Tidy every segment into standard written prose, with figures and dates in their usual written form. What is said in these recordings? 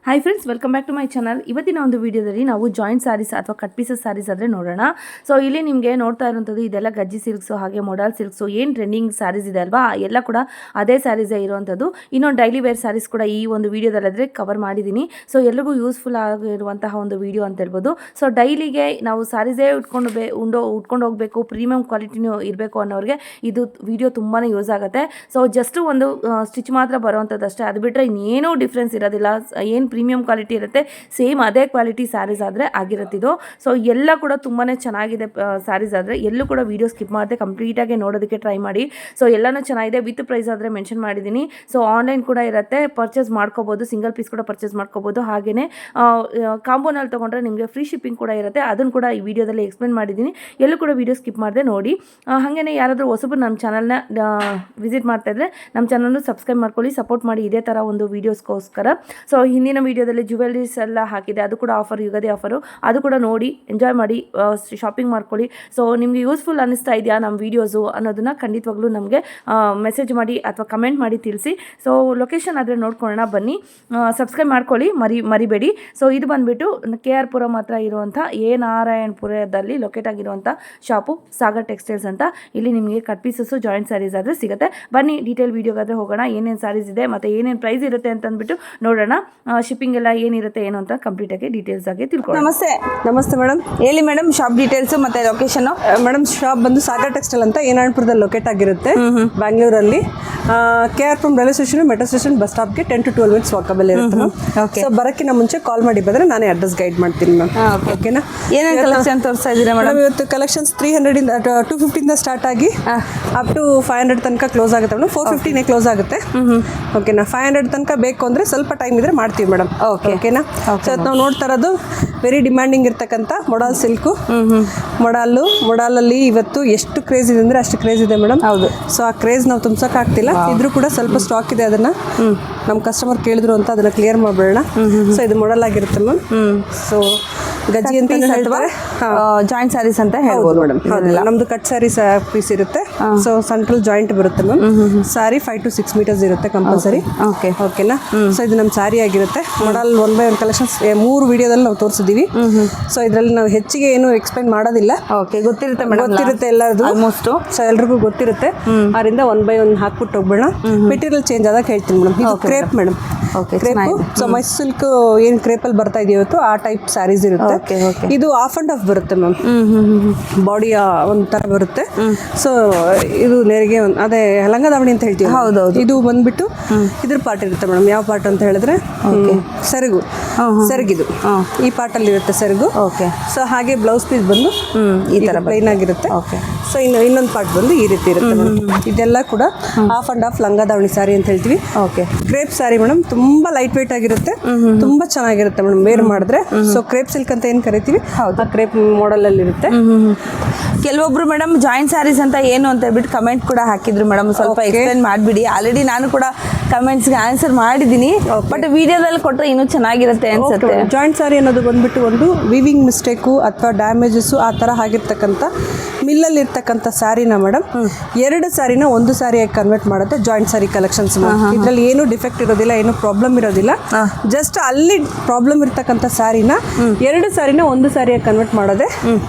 Hi friends, welcome back to my channel. ಇವತ್ತಿನ ಒಂದು ವಿಡಿಯೋದಲ್ಲಿ ನಾವು ಜಾಯಿಂಟ್ ಸ್ಯಾರೀಸ್ ಅಥವಾ ಕಟ್ ಪೀಸಸ್ ಸ್ಯಾರೀಸ್ ಆದರೆ ನೋಡೋಣ. ಸೊ ಇಲ್ಲಿ ನಿಮಗೆ ನೋಡ್ತಾ ಇರುವಂಥದ್ದು ಇದೆಲ್ಲ ಗಜ್ಜಿ ಸಿಲ್ಕ್ಸು ಹಾಗೆ ಮೊಡಲ್ ಸಿಲ್ಕ್ಸು ಏನು ಟ್ರೆಂಡಿಂಗ್ ಸ್ಯಾರೀಸ್ ಇದೆ ಅಲ್ವಾ, ಎಲ್ಲ ಕೂಡ ಅದೇ ಸ್ಯಾರೀಸೇ ಇರುವಂಥದ್ದು. ಇನ್ನೊಂದು ಡೈಲಿ ವೇರ್ ಸ್ಯಾರೀಸ್ ಕೂಡ ಈ ಒಂದು ವಿಡಿಯೋದಲ್ಲಾದರೆ ಕವರ್ ಮಾಡಿದ್ದೀನಿ. ಸೊ ಎಲ್ರಿಗೂ ಯೂಸ್ಫುಲ್ ಆಗಿರುವಂತಹ ಒಂದು ವಿಡಿಯೋ ಅಂತ ಹೇಳ್ಬೋದು. ಸೊ ಡೈಲಿಗೆ ನಾವು ಸ್ಯಾರೀಸೇ ಉಟ್ಕೊಂಡು ಹೋಗಬೇಕು, ಪ್ರೀಮಿಯಂ ಕ್ವಾಲಿಟಿನೂ ಇರಬೇಕು ಅನ್ನೋರಿಗೆ ಇದು ವಿಡಿಯೋ ತುಂಬಾ ಯೂಸ್ ಆಗುತ್ತೆ. ಸೊ ಜಸ್ಟ್ ಒಂದು ಸ್ಟಿಚ್ ಮಾತ್ರ ಬರೋವಂಥದ್ದು ಅಷ್ಟೇ, ಅದು ಬಿಟ್ಟರೆ ಇನ್ನೇನೂ ಡಿಫ್ರೆನ್ಸ್ ಇರೋದಿಲ್ಲ. ಏನು ಪ್ರೀಮಿಯಂ ಕ್ವಾಲಿಟಿ ಇರುತ್ತೆ ಸೇಮ್ ಅದೇ ಕ್ವಾಲಿಟಿ ಸ್ಯಾರೀಸ್ ಆದರೆ ಆಗಿರುತ್ತಿದ್ದು. ಸೊ ಎಲ್ಲ ಕೂಡ ತುಂಬಾ ಚೆನ್ನಾಗಿದೆ ಸ್ಯಾರೀಸ್ ಆದರೆ. ಎಲ್ಲೂ ಕೂಡ ವೀಡಿಯೋ ಸ್ಕಿಪ್ ಮಾಡದೆ ಕಂಪ್ಲೀಟಾಗಿ ನೋಡೋದಕ್ಕೆ ಟ್ರೈ ಮಾಡಿ. ಸೊ ಎಲ್ಲನೂ ಚೆನ್ನಾಗಿದೆ. ವಿತ್ ಪ್ರೈಸ್ ಆದರೆ ಮೆನ್ಷನ್ ಮಾಡಿದ್ದೀನಿ. ಸೊ ಆನ್ಲೈನ್ ಕೂಡ ಇರುತ್ತೆ, ಪರ್ಚೇಸ್ ಮಾಡ್ಕೋಬೋದು, ಸಿಂಗಲ್ ಪೀಸ್ ಕೂಡ ಪರ್ಚೇಸ್ ಮಾಡ್ಕೋಬೋದು. ಹಾಗೆಯೇ ಕಾಂಬೋನಲ್ಲಿ ತೊಗೊಂಡ್ರೆ ನಿಮಗೆ ಫ್ರೀ ಶಿಪ್ಪಿಂಗ್ ಕೂಡ ಇರುತ್ತೆ, ಅದನ್ನು ಕೂಡ ಈ ವಿಡಿಯೋದಲ್ಲಿ ಎಕ್ಸ್ಪ್ಲೇನ್ ಮಾಡಿದ್ದೀನಿ. ಎಲ್ಲೂ ಕೂಡ ವೀಡಿಯೋ ಸ್ಕಿಪ್ ಮಾಡದೆ ನೋಡಿ. ಹಾಗೆಯೇ ಯಾರಾದರೂ ಹೊಸಬರು ನಮ್ಮ ಚಾನಲ್ನ ವಿಸಿಟ್ ಮಾಡ್ತಾಯಿದ್ರೆ ನಮ್ಮ ಚಾನಲ್ನ ಸಬ್ಸ್ಕ್ರೈಬ್ ಮಾಡ್ಕೊಳ್ಳಿ, ಸಪೋರ್ಟ್ ಮಾಡಿ ಇದೇ ಥರ ಒಂದು ವೀಡಿಯೋಸ್ಗೋಸ್ಕರ. ಸೊ ಹಿಂದಿನ ವಿಡಿಯೋದಲ್ಲಿ ಜ್ಯುವೆಲ್ಲರೀಸ್ ಎಲ್ಲ ಹಾಕಿದೆ, ಅದು ಕೂಡ ಆಫರ್, ಯುಗಾದಿ ಆಫರು, ಅದು ಕೂಡ ನೋಡಿ ಎಂಜಾಯ್ ಮಾಡಿ ಶಾಪಿಂಗ್ ಮಾಡ್ಕೊಳ್ಳಿ. ಸೊ ನಿಮಗೆ ಯೂಸ್ಫುಲ್ ಅನ್ನಿಸ್ತಾ ಇದೆಯಾ ನಮ್ಮ ವೀಡಿಯೋಸು ಅನ್ನೋದನ್ನು ಖಂಡಿತವಾಗ್ಲೂ ನಮಗೆ ಮೆಸೇಜ್ ಮಾಡಿ ಅಥವಾ ಕಮೆಂಟ್ ಮಾಡಿ ತಿಳಿಸಿ. ಸೊ ಲೊಕೇಶನ್ ಆದರೆ ನೋಡ್ಕೊಳ್ಳೋಣ ಬನ್ನಿ. ಸಬ್ಸ್ಕ್ರೈಬ್ ಮಾಡ್ಕೊಳ್ಳಿ, ಮರಿಬೇಡಿ. ಸೊ ಇದು ಬಂದುಬಿಟ್ಟು KR ಪುರಂ ಹತ್ರ ಇರುವಂಥ ನಾರಾಯಣಪುರದಲ್ಲಿ ಲೊಕೇಟ್ ಆಗಿರುವಂಥ ಶಾಪು ಸಾಗರ್ ಟೆಕ್ಸ್ಟೈಲ್ಸ್ ಅಂತ. ಇಲ್ಲಿ ನಿಮಗೆ ಕಟ್ ಪೀಸಸ್ಸು ಜಾಯಿಂಟ್ ಸ್ಯಾರೀಸ್ ಆದರೆ ಸಿಗುತ್ತೆ. ಬನ್ನಿ ಡೀಟೇಲ್ ವೀಡಿಯೋಗಾದರೆ ಹೋಗೋಣ. ಏನೇನು ಸ್ಯಾರೀಸ್ ಇದೆ ಮತ್ತು ಏನೇನು ಪ್ರೈಸ್ ಇರುತ್ತೆ ಅಂತಂದ್ಬಿಟ್ಟು ನೋಡೋಣ. ಶಿಪ್ಪಿಂಗ್ ಎಲ್ಲ ಏನಿರುತ್ತೆ ಏನು ಅಂತ ಕಂಪ್ಲೀಟಾಗಿ ಡೀಟೇಲ್ಸ್ ಆಗಿ ತಿಳ್ಕೊಳ್ಳೋಣ. ನಮಸ್ತೆ ಮೇಡಮ್, ಹೇಳಿ ಮೇಡಮ್, ಶಾಪ್ ಡೀಟೇಲ್ಸ್ ಮತ್ತು ಲೊಕೇಶನ್. ಮೇಡಮ್ ಶಾಪ್ ಬಂದು ಸಾಗರ್ ಟೆಕ್ಸ್ಟೈಲ್ ಅಂತ ನಾರಾಯಣಪುರದಲ್ಲಿ ಲೊಕೇಟ್ ಆಗಿರುತ್ತೆ, ಬ್ಯಾಂಗ್ಳೂರಲ್ಲಿ. KR Puram railway station, metro station, bus ಸ್ಟಾಪ್ಗೆ 10 to 12 minutes ವಾಕಬಲ್ ಇರುತ್ತೆ ಮ್ಯಾಮ್. ಸೊ ಬರೋಕ್ಕಿಂತ ಮುಂಚೆ ಕಾಲ್ ಮಾಡಿ ಬಂದರೆ ನಾನೇ ಅಡ್ರೆಸ್ ಗೈಡ್ ಮಾಡ್ತೀನಿ ಮ್ಯಾಮ್. ಓಕೆನಾ? ಏನೇನು ಕಲೆಕ್ಷನ್ ತೋರಿಸ್ತಾ ಇದ್ದೀರಾ ಮೇಡಮ್? ಇವತ್ತು ಕಲೆಕ್ಷನ್ಸ್ 300 250 ಸ್ಟಾರ್ಟ್ ಆಗಿ ಅಪ್ ಟು 500 ತನಕ ಕ್ಲೋಸ್ ಆಗುತ್ತೆ ಮೇಡಮ್. 450ನೇ ಕ್ಲೋಸ್ ಆಗುತ್ತೆ. ಓಕೆನಾ? 500 ತನಕ ಬೇಕು ಅಂದರೆ ಸ್ವಲ್ಪ ಟೈಮ್ ಇದ್ರೆ ಮಾಡ್ತೀವಿ ಮೇಡಮ್. ಓಕೆನಾ? ಸೊ ನಾವು ನೋಡ್ತಾ ಇರೋದು ವೆರಿ ಡಿಮ್ಯಾಂಡಿಂಗ್ ಇರ್ತಕ್ಕಂಥ ಮೊಡಲ್ ಸಿಲ್ಕು. ಮೊಡಲಲ್ಲಿ ಇವತ್ತು ಎಷ್ಟು ಕ್ರೇಜ್ ಇದೆ ಅಂದರೆ ಅಷ್ಟು ಕ್ರೇಜ್ ಇದೆ ಮೇಡಮ್. ಹೌದು. ಸೊ ಆ ಕ್ರೇಜ್ ನಾವು ತುಂಬಿಸೋಕ್ಕಾಗ್ತಿಲ್ಲ, ಇದ್ರೂ ಕೂಡ ಸ್ವಲ್ಪ ಸ್ಟಾಕ್ ಇದೆ. ಅದನ್ನು ನಮ್ಮ ಕಸ್ಟಮರ್ ಕೇಳಿದ್ರು ಅಂತ ಅದನ್ನು ಕ್ಲಿಯರ್ ಮಾಡಿಬಿಡೋಣ. ಸೊ ಇದು ಮೊಡಲ್ ಆಗಿರುತ್ತೆ ಮ್ಯಾಮ್. ಸೊ ಗಜ್ಜಿ ಅಂತ ಹೇಳ್ತಾರೆ, ಜಾಯಿಂಟ್ ಸ್ಯಾರೀಸ್ ಅಂತ ಹೇಳ್ಬೋದು ಮೇಡಮ್. ನಮ್ದು ಕಟ್ ಸ್ಯಾರೀಸ್ ಪೀಸ್ ಇರುತ್ತೆ. ಸೊ ಸೆಂಟ್ರಲ್ ಜಾಯಿಂಟ್ ಬರುತ್ತೆ ಮ್ಯಾಮ್. ಸ್ಯಾರಿ 5 to 6 meters ಇರುತ್ತೆ ಕಂಪಲ್ಸರಿ. ಓಕೆನಾ? ಸೊ ಇದು ನಮ್ಮ ಸ್ಯಾರಿ ಆಗಿರುತ್ತೆ. ಮೊಡಲ್ 1 by 1 ಕಲೆಕ್ಷನ್ಸ್ 3 ವಿಡಿಯೋದಲ್ಲಿ ನಾವು ತೋರಿಸಿದ್ದೀವಿ. ಸೊ ಇದರಲ್ಲಿ ನಾವು ಹೆಚ್ಚಿಗೆ ಏನು ಎಕ್ಸ್ಪ್ಲೈನ್ ಮಾಡೋದಿಲ್ಲ. ಗೊತ್ತಿರುತ್ತೆ ಎಲ್ಲರದು ಆಲ್ಮೋಸ್ಟ್. ಸೊ ಎಲ್ರಿಗೂ ಗೊತ್ತಿರುತ್ತೆ. ಅದರಿಂದ 1 by 1 ಹಾಕ್ಬಿಟ್ಟು ಹೋಗ್ಬೇಡ. ಮೆಟೀರಿಯಲ್ ಚೇಂಜ್ ಆದಾಗ ಹೇಳ್ತೀನಿ ಮೇಡಮ್. ಇದು crepe madam. Crepe. So Mysuru silk ಏನು ಕ್ರೇಪಲ್ಲಿ ಬರ್ತಾ ಇದೆಯೋ ಇವತ್ತು ಆ ಟೈಪ್ ಸ್ಯಾರೀಸ್ ಇರುತ್ತೆ. ಇದು ಆಫ್ ಅಂಡ್ ಆಫ್ ಬರುತ್ತೆ ಮ್ಯಾಮ್. ಬಾಡಿ ಒಂಥರ ಬರುತ್ತೆ. ಸೊ ಇದು ನೆರಿಗೆ ಅದೇ ಲಂಗದಾವಣಿ ಅಂತ ಹೇಳ್ತೀವಿ. ಹೌದೌದು. ಇದು ಬಂದ್ಬಿಟ್ಟು ಇದ್ರ ಪಾರ್ಟ್ ಇರುತ್ತೆ ಮೇಡಮ್. ಯಾವ ಪಾರ್ಟ್ ಅಂತ ಹೇಳಿದ್ರೆ ಸೆರಗಿದು ಈ ಪಾರ್ಟಲ್ಲಿ ಇರುತ್ತೆ ಸೆರಗು. ಸೊ ಹಾಗೆ ಬ್ಲೌಸ್ ಪೀಸ್ ಬಂದು ಈ ತರ ಪ್ಲೈನ್ ಆಗಿರುತ್ತೆ. ಸೊ ಇನ್ನೊಂದು ಪಾರ್ಟ್ ಬಂದು ಈ ರೀತಿ ಇರುತ್ತೆ ಮೇಡಮ್. ಇದೆಲ್ಲ ಕೂಡ ಆಫ್ ಅಂಡ್ ಆಫ್ ಲಂಗದಾವಣಿ ಸ್ಯಾರಿ ಅಂತ ಹೇಳ್ತೀವಿ. ಕ್ರೇಪ್ ಸ್ಯಾರಿ ಮೇಡಮ್, ತುಂಬಾ ಲೈಟ್ ವೇಟ್ ಆಗಿರುತ್ತೆ, ತುಂಬಾ ಚೆನ್ನಾಗಿರುತ್ತೆ ಮೇಡಮ್ ವೇರ್ ಮಾಡಿದ್ರೆ. ಸೊ ಕ್ರೇಪ್ ಸಿಲ್ಕ್ ಅಂತ ಏನು ಕರಿತೀವಿ, ಆ ಕ್ರೇಪ್ ಮಾಡೆಲ್ ಅಲ್ಲಿ ಇರುತ್ತೆ. ಕೆಲವೊಬ್ರು ಮೇಡಮ್ ಜಾಯಿಂಟ್ ಸ್ಯಾರೀಸ್ ಅಂತ ಏನು ಅಂತ ಹೇಳ್ಬಿಟ್ಟು ಕಮೆಂಟ್ ಕೂಡ ಹಾಕಿದ್ರು ಮೇಡಮ್. ಸ್ವಲ್ಪ ಎಕ್ಸ್ಪ್ಲೇನ್ ಮಾಡಿಬಿಡಿ. ಆಲ್ರೆಡಿ ನಾನು ಕೂಡ ಕಮೆಂಟ್ಸ್ಗೆ ಆನ್ಸರ್ ಮಾಡಿದ್ದೀನಿ, ಬಟ್ ವಿಡಿಯೋದಲ್ಲಿ ಕೊಟ್ಟರೆ ಇನ್ನೂ ಚೆನ್ನಾಗಿರುತ್ತೆ ಅನ್ಸುತ್ತೆ. ಜಾಯಿಂಟ್ ಸ್ಯಾರಿ ಅನ್ನೋದು ಬಂದ್ಬಿಟ್ಟು ಒಂದು ವಿವಿಂಗ್ ಮಿಸ್ಟೇಕು ಅಥವಾ ಡ್ಯಾಮೇಜಸ್ಸು ಆ ಥರ ಆಗಿರ್ತಕ್ಕಂಥ ಮಿಲ್ಲಲ್ಲಿ ಇರ್ತಕ್ಕಂಥ ಸ್ಯಾರಿನ ಮೇಡಮ್ 2 ಸ್ಯಾರಿನ 1 ಸ್ಯಾರಿಯಾಗಿ ಕನ್ವರ್ಟ್ ಮಾಡುತ್ತೆ ಜಾಯಿಂಟ್ ಸ್ಯಾರಿ ಕಲೆಕ್ಷನ್ಸ್. ಇದರಲ್ಲಿ ಏನು ಡಿಫೆಕ್ಟ್ ಇರೋದಿಲ್ಲ, ಏನು ಪ್ರಾಬ್ಲಮ್ ಇರೋದಿಲ್ಲ. ಜಸ್ಟ್ ಅಲ್ಲಿ ಪ್ರಾಬ್ಲಮ್ ಇರ್ತಕ್ಕಂಥ ಸ್ಯಾರಿನ 2 ಸ್ಯಾರಿನ 1 ಸ್ಯಾರಿಯಾಗಿ ಕನ್ವರ್ಟ್ ಮಾಡೋದೇ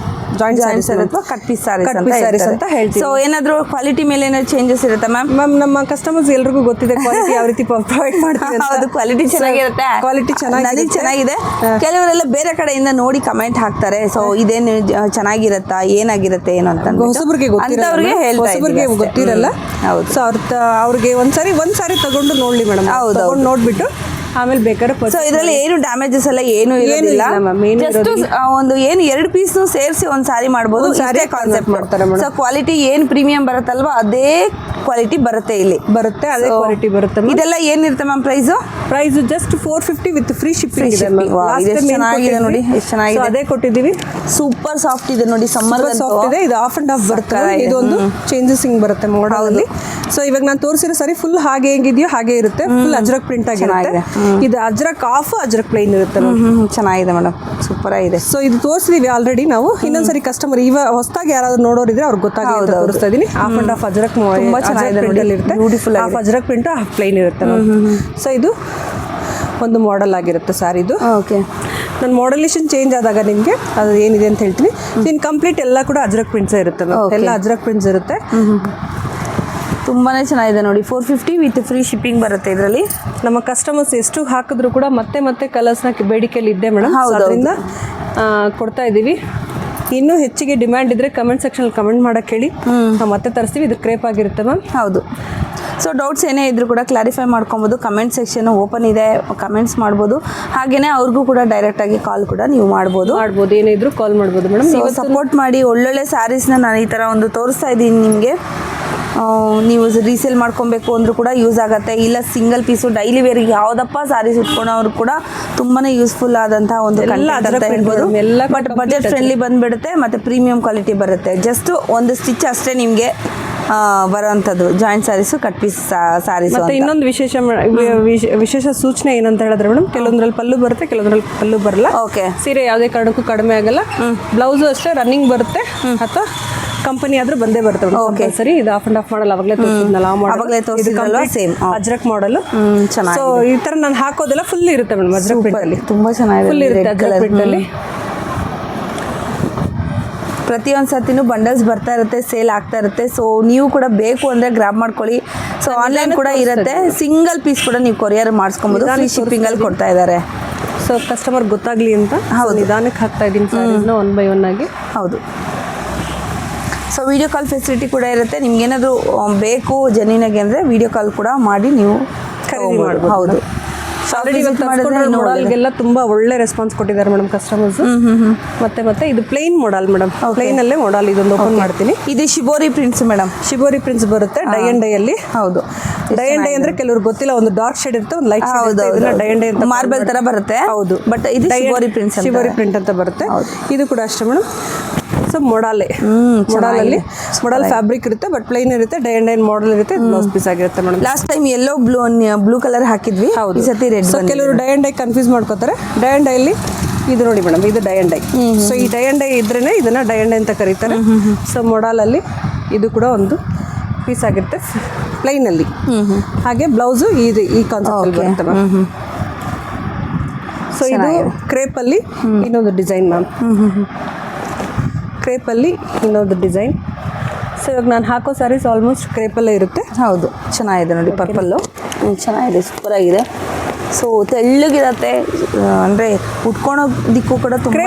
ಜಾಯಿಂಟ್ ಸ್ಯಾರೀಸ್ ಅಥವಾ ಕಟ್ ಪೀಸ್ ಸ್ಯಾರೀಸ್ ಅಂತ ಹೇಳ್ತೀವಿ. ಸೊ ಏನಾದರೂ ಕ್ವಾಲಿಟಿ ಮೇಲೆ ಏನಾದ್ರು ಚೇಂಜಸ್ ಇರುತ್ತೆ ಮ್ಯಾಮ್? ನಮ್ಮ ಕಸ್ಟಮರ್ಸ್ ಎಲ್ರಿಗೂ ಗೊತ್ತಿದೆ ಕ್ವಾಲಿಟಿ ಯಾವ ರೀತಿ ಪ್ರೊವೈಡ್ ಮಾಡ್ತೀವಿ. ಹೌದು, ಕ್ವಾಲಿಟಿ ಚೆನ್ನಾಗಿರುತ್ತೆ. ಕ್ವಾಲಿಟಿ ಚೆನ್ನಾಗಿದೆ. ಕೆಲವರೆಲ್ಲ ಬೇರೆ ಕಡೆಯಿಂದ ನೋಡಿ ಕಮೆಂಟ್ ಹಾಕ್ತಾರೆ. ಸೊ ಇದೇನು ಚೆನ್ನಾಗಿರುತ್ತಾ, ಏನಾಗಿರುತ್ತೆ ಏನು ಅಂತ ಹೊಸಬ್ರಿಗೆ ಗೊತ್ತಿರಲ್ಲ. ಸೊ ಅವ್ರಿಗೆ ಒಂದ್ ಸಾರಿ ತಗೊಂಡು ನೋಡ್ಲಿ ಮೇಡಮ್. ತಗೊಂಡು ನೋಡ್ಬಿಟ್ಟು ಆಮೇಲೆ ಬೇಕಾದ್ರೆ ಸೊ ಇದರಲ್ಲಿ ಏನು ಡ್ಯಾಮೇಜಸ್ ಎಲ್ಲ ಏನು ಇರೋದಿಲ್ಲ. ಜಸ್ಟ್ ಒಂದು ಏನು 2 ಪೀಸ್ ಸೇರಿಸಿ ಒಂದು ಸಾರಿ ಮಾಡ್ಬೋದು. ಸಾರಿ ಕಾನ್ಸೆಪ್ಟ್ ಮಾಡ್ತಾರೆ. ಸೊ ಕ್ವಾಲಿಟಿ ಏನು ಪ್ರೀಮಿಯಂ ಬರುತ್ತಲ್ವಾ ಅದೇ ಕ್ವಾಲಿಟಿ ಬರುತ್ತೆ, ಇಲ್ಲಿ ಬರುತ್ತೆ ಅದೇ ಕ್ವಾಲಿಟಿ ಬರುತ್ತೆ. ಇದೆಲ್ಲ ಏನಿರುತ್ತೆ ma'am price? Just 450 with free shipping ಇದೆ. ಚೆನ್ನಾಗಿದೆ ನೋಡಿ, ಎಷ್ಟು ಚೆನ್ನಾಗಿದೆ. ಅದೇ ಕೊಟ್ಟಿದ್ದೀವಿ. ಸೂಪರ್ ಸಾಫ್ಟ್ ಇದೆ ನೋಡಿ, ಸಮ್ಮರ್ ಸಾಫ್ಟ್ ಇದೆ. ಇದು ಆಫ್ ಅಂಡ್ ಆಫ್ ಬರುತ್ತೆ. ಇದೊಂದು ಚೇಂಜಸ್ ಹಿಂಗ್ ಬರುತ್ತೆ ಮಾಡಲ್. ಸೊ ಇವಾಗ ನಾನು ತೋರಿಸಿರೋ ಸರಿ ಫುಲ್ ಹಾಗೆ ಹೆಂಗಿದೆಯೋ ಹಾಗೆ ಇರುತ್ತೆ. ಫುಲ್ ಅಜ್ರಕ್ ಪ್ರಿಂಟ್ ಆಗಿರುತ್ತೆ. ಇದು ಅಜ್ರಕ್ ಆಫ್, ಅಜ್ರಕ್ ಪ್ಲೈನ್ ಇರುತ್ತೆ. ಚೆನ್ನಾಗಿದೆ ಮೇಡಮ್, ಸೂಪರ್ ಆಗಿದೆ. ಸೊ ಇದು ತೋರಿಸಿದೀವಿ ಆಲ್ರೆಡಿ ನಾವು. ಇನ್ನೊಂದ್ಸರಿ ಕಸ್ಟಮರ್ ಹೊಸದಾಗಿ ಯಾರಾದ್ರೂ ನೋಡೋರಿದ್ರೆ ಅವ್ರಿಗೆ ಗೊತ್ತಾಗುತ್ತೆ, ತೋರಿಸ್ತಾ ಇದೀನಿ. ಆಫ್ ಅಂಡ್ ಆಫ್ ಅಜ್ರಕ್ ತುಂಬಾ ಚೆನ್ನಾಗಿದೆ, beautiful. Half Ajrakh print, half plain ಇರುತ್ತೆ. ಸೊ ಇದು ಒಂದು ಮಾಡೆಲ್ ಆಗಿರುತ್ತೆ ಸ್ಯಾರಿದು. ಓಕೆ. ನನ್ನ ಮಾಡಲೇಷನ್ ಚೇಂಜ್ ಆದಾಗ ನಿಮಗೆ ಅದು ಏನಿದೆ ಅಂತ ಹೇಳ್ತೀನಿ. ಇನ್ನು ಕಂಪ್ಲೀಟ್ ಎಲ್ಲ ಕೂಡ ಅಜ್ರಕ್ ಪ್ರಿಂಟ್ಸ್ ಇರುತ್ತೆ, ಎಲ್ಲ ಅಜ್ರಕ್ ಪ್ರಿಂಟ್ಸ್ ಇರುತ್ತೆ. ತುಂಬಾ ಚೆನ್ನಾಗಿದೆ ನೋಡಿ. 450 ವಿತ್ ಫ್ರೀ ಶಿಪ್ಪಿಂಗ್ ಬರುತ್ತೆ ಇದರಲ್ಲಿ. ನಮ್ಮ ಕಸ್ಟಮರ್ಸ್ ಎಷ್ಟು ಹಾಕಿದ್ರು ಕೂಡ ಮತ್ತೆ ಮತ್ತೆ ಕಲರ್ಸ್ನ ಬೇಡಿಕೆಯಲ್ಲಿ ಇದ್ದೆ ಮೇಡಮ್, ಅದರಿಂದ ಕೊಡ್ತಾ ಇದ್ದೀವಿ. ಇನ್ನೂ ಹೆಚ್ಚಿಗೆ ಡಿಮ್ಯಾಂಡ್ ಇದ್ದರೆ ಕಮೆಂಟ್ ಸೆಕ್ಷನಲ್ಲಿ ಕಮೆಂಟ್ ಮಾಡೋಕ್ಕೆ ಹೇಳಿ, ನಾವು ಮತ್ತೆ ತರಿಸ್ತೀವಿ. ಇದು ಕ್ರೇಪ್ ಆಗಿರುತ್ತೆ ಮ್ಯಾಮ್. ಹೌದು. ಸೊ ಡೌಟ್ಸ್ ಏನೇ ಇದ್ರೂ ಕೂಡ ಕ್ಲಾರಿಫೈ ಮಾಡ್ಕೊಬೋದು. ಕಮೆಂಟ್ ಸೆಕ್ಷನ್ ಓಪನ್ ಇದೆ, ಕಮೆಂಟ್ಸ್ ಮಾಡ್ಬೋದು. ಹಾಗೆಯೇ ಅವ್ರಿಗೂ ಕೂಡ ಡೈರೆಕ್ಟಾಗಿ ಕಾಲ್ ಕೂಡ ನೀವು ಮಾಡ್ಬೋದು. ಏನೇ ಇದ್ರೂ ಕಾಲ್ ಮಾಡ್ಬೋದು ಮೇಡಮ್. ನೀವು ಸಪೋರ್ಟ್ ಮಾಡಿ. ಒಳ್ಳೊಳ್ಳೆ ಸ್ಯಾರೀಸ್ನ ನಾನು ಈ ಥರ ಒಂದು ತೋರಿಸ್ತಾ ಇದ್ದೀನಿ ನಿಮಗೆ. ನೀವು ರೀಸೇಲ್ ಮಾಡ್ಕೊಬೇಕು ಅಂದರೂ ಕೂಡ ಯೂಸ್ ಆಗುತ್ತೆ. ಇಲ್ಲ ಸಿಂಗಲ್ ಪೀಸು ಡೈಲಿ ವೇರಿಗೆ ಯಾವುದಪ್ಪ ಸ್ಯಾರೀಸ್ ಉಟ್ಕೊಳೋರು ಕೂಡ ತುಂಬಾ ಯೂಸ್ಫುಲ್ ಆದಂತಹ ಒಂದು ಕಂಟೆಂಟ್ ಅಂತ ಹೇಳ್ಬೋದು. ಬಟ್ ಬಜೆಟ್ ಫ್ರೆಂಡ್ಲಿ ಬಂದುಬಿಡುತ್ತೆ ಮತ್ತು ಪ್ರೀಮಿಯಂ ಕ್ವಾಲಿಟಿ ಬರುತ್ತೆ. ಜಸ್ಟ್ ಒಂದು ಸ್ಟಿಚ್ ಅಷ್ಟೇ ನಿಮಗೆ ಬರೋವಂಥದ್ದು joint saris, cut piece saris. ಮತ್ತು ಇನ್ನೊಂದು ವಿಶೇಷ ಸೂಚನೆ ಏನಂತ ಹೇಳಿದ್ರೆ ಮೇಡಮ್, ಕೆಲವೊಂದ್ರಲ್ಲಿ ಪಲ್ಲು ಬರುತ್ತೆ, ಕೆಲವೊಂದ್ರಲ್ಲಿ ಪಲ್ಲು ಬರಲ್ಲ. ಓಕೆ. ಸೀರೆ ಯಾವುದೇ ಕಾರಣಕ್ಕೂ ಕಡಿಮೆ ಆಗಲ್ಲ. ಬ್ಲೌಸು ಅಷ್ಟೇ ರನ್ನಿಂಗ್ ಬರುತ್ತೆ, ಅಥವಾ ಕಂಪನಿ ಆದ್ರೂ ಬಂದೇ ಬರುತ್ತೆ. ಓಕೆ ಸರಿ. ಇದು ಆಫ್ ಅಂಡ್ ಆಫ್ ಮಾಡಲ್ ಅವಾಗಲೇ ತೋರಿಸಿದ್ನಲ್ಲ, ಸೇಮ್ ಅಜ್ರಕ್ ಮಾಡಲ್. ಚೆನ್ನಾಗಿ. ಸೊ ಈ ಥರ ನಾನು ಹಾಕೋದೆಲ್ಲ ಫುಲ್ ಇರುತ್ತೆ ಮೇಡಮ್ ಅಜ್ರಕ್ ಪ್ರಿಂಟ್ ಅಲ್ಲಿ. ತುಂಬ ಚೆನ್ನಾಗಿದೆ. ಫುಲ್ ಇರುತ್ತೆ ಅಜ್ರಕ್ ಪ್ರಿಂಟ್ ಅಲ್ಲಿ. ಪ್ರತಿಯೊಂದು ಸರ್ತಿನೂ ಬಂಡಲ್ಸ್ ಬರ್ತಾ ಇರುತ್ತೆ, ಸೇಲ್ ಆಗ್ತಾ ಇರುತ್ತೆ. ಸೊ ನೀವು ಕೂಡ ಬೇಕು ಅಂದರೆ ಗ್ರಾಬ್ ಮಾಡ್ಕೊಳ್ಳಿ. ಸೊ ಆನ್ಲೈನ್ ಕೂಡ ಇರುತ್ತೆ. ಸಿಂಗಲ್ ಪೀಸ್ ಕೂಡ ನೀವು ಕೊರಿಯರ್ ಮಾಡಿಸ್ಕೊಬೋದು. ಫ್ರೀ ಶಿಪ್ಪಿಂಗಲ್ಲಿ ಕೊಡ್ತಾ ಇದ್ದಾರೆ. ಸೊ ಕಸ್ಟಮರ್ ಗೊತ್ತಾಗಲಿ ಅಂತ ನಿಧಾನಕ್ಕೆ ಹಾಕ್ತಾ ಇದ್ದೀನಿ ಸ್ಯಾರೀಸ್ನ ಒನ್ ಬೈ ಒನ್ ಆಗಿ. ಹೌದು. ಸೊ ವಿಡಿಯೋ ಕಾಲ್ ಫೆಸಿಲಿಟಿ ಕೂಡ ಇರುತ್ತೆ. ನಿಮ್ಗೇನಾದರೂ ಬೇಕು ಜೆನ್ಯೂನಾಗಿ ಅಂದರೆ ವಿಡಿಯೋ ಕಾಲ್ ಕೂಡ ಮಾಡಿ ನೀವು ಖರೀದಿ ಮಾಡ್ಬೋದು. ಹೌದು. ಆಲ್ರೆಡಿ ಮಾಡಲ್ಗೆಲ್ಲ ತುಂಬ ಒಳ್ಳೆ ರೆಸ್ಪಾನ್ಸ್ ಕೊಟ್ಟಿದ್ದಾರೆ ಮೇಡಮ್ ಕಸ್ಟಮರ್ಸ್. ಮತ್ತೆ ಇದು ಪ್ಲೇನ್ ಮಾಡಲ್ ಮೇಡಮ್. ಪ್ಲೇನ್ ಅಲ್ಲೇ ಮಾಡಲ್ ಇದೊಂದು ಓಪನ್ ಮಾಡ್ತೀನಿ. ಇದು shibori prints madam. Shibori prints ಬರುತ್ತೆ ಡೈ ಅಂಡ್ ಡೈ ಅಲ್ಲಿ. ಹೌದು. ಡೈ ಅಂಡ್ ಡೈ ಅಂದ್ರೆ ಕೆಲವ್ರು ಗೊತ್ತಿಲ್ಲ, ಒಂದು ಡಾರ್ಕ್ ಶೇಡ್ ಇರುತ್ತೆ, ಒಂದು ಲೈಟ್ ಶೇಡ್ ಇರುತ್ತೆ. ಡೈ ಅಂಡ್ ಡೈ ಅಂತ ಮಾರ್ಬಲ್ ತರ ಬರುತ್ತೆ. ಹೌದು. ಬಟ್ ಇದು ಶಿಬೋರಿ ಪ್ರಿಂಟ್ಸ್, ಶಿಬೋರಿ ಪ್ರಿಂಟ್ ಅಂತ ಬರುತ್ತೆ. ಇದು ಕೂಡ ಅಷ್ಟೇ ಮೇಡಮ್. ಸೊ ಮೊಡಾಲೆ, ಮೊಡಾಲಲ್ಲಿ ಮೊಡಲ್ ಫ್ಯಾಬ್ರಿಕ್ ಇರುತ್ತೆ, ಬಟ್ ಪ್ಲೈನ್ ಇರುತ್ತೆ. ಡೈ ಅಂಡ್ ಡೈ ಮಾಡಲ್ ಇರುತ್ತೆ. ಬ್ಲೌಸ್ ಪೀಸ್ ಆಗಿರುತ್ತೆ ಮೇಡಮ್. ಲಾಸ್ಟ್ ಟೈಮ್ ಎಲ್ಲೋ ಬ್ಲೂ ಕಲರ್ ಹಾಕಿದ್ವಿ. ಈ ಸತಿ ರೆಡ್. ಸೊ ಕೆಲವರು ಡೈ ಅಂಡ್ ಡೈ ಕನ್ಫ್ಯೂಸ್ ಮಾಡ್ಕೋತಾರೆ. ಡೈ ಅಂಡ್ ಡೈ ಅಲ್ಲಿ ಇದು ನೋಡಿ ಮೇಡಮ್, ಇದು ಡೈ ಅಂಡ್ ಡೈ. ಸೊ ಈ ಡೈ ಅಂಡ್ ಡೈ ಇದ್ರೇನೆ ಇದನ್ನ ಡೈ ಅಂಡ್ ಡೈ ಅಂತ ಕರೀತಾರೆ. ಸೊ ಮೊಡಾಲಲ್ಲಿ ಇದು ಕೂಡ ಒಂದು ಪೀಸ್ ಆಗಿರುತ್ತೆ ಪ್ಲೈನ್ ಅಲ್ಲಿ. ಹಾಗೆ ಬ್ಲೌಸು ಇದು ಈ ಕಾನ್ಸೆಪ್ಟ್ ಬರುತ್ತೆ ಮ್ಯಾಮ್. ಸೊ ಇದು ಕ್ರೇಪಲ್ಲಿ ಇನ್ನೊಂದು ಡಿಸೈನ್ ಮ್ಯಾಮ್. ಕ್ರೇಪಲ್ಲಿ ಇನ್ನೊಂದು ಡಿಸೈನ್. ಸೊ ಇವಾಗ ನಾನು ಹಾಕೋ ಸ್ಯಾರೀಸ್ ಆಲ್ಮೋಸ್ಟ್ ಕ್ರೇಪಲ್ಲೇ ಇರುತ್ತೆ. ಹೌದು, ಚೆನ್ನಾಗಿದೆ ನೋಡಿ. ಪರ್ಪಲ್ಲು ಚೆನ್ನಾಗಿದೆ, ಸೂಪರ್ ಆಗಿದೆ. ಸೊ ತೆಳ್ಳಗಿರತ್ತೆ, ಅಂದರೆ ಉಟ್ಕೊಳೋದಿಕ್ಕೂ ಕೂಡ ತುಂಬ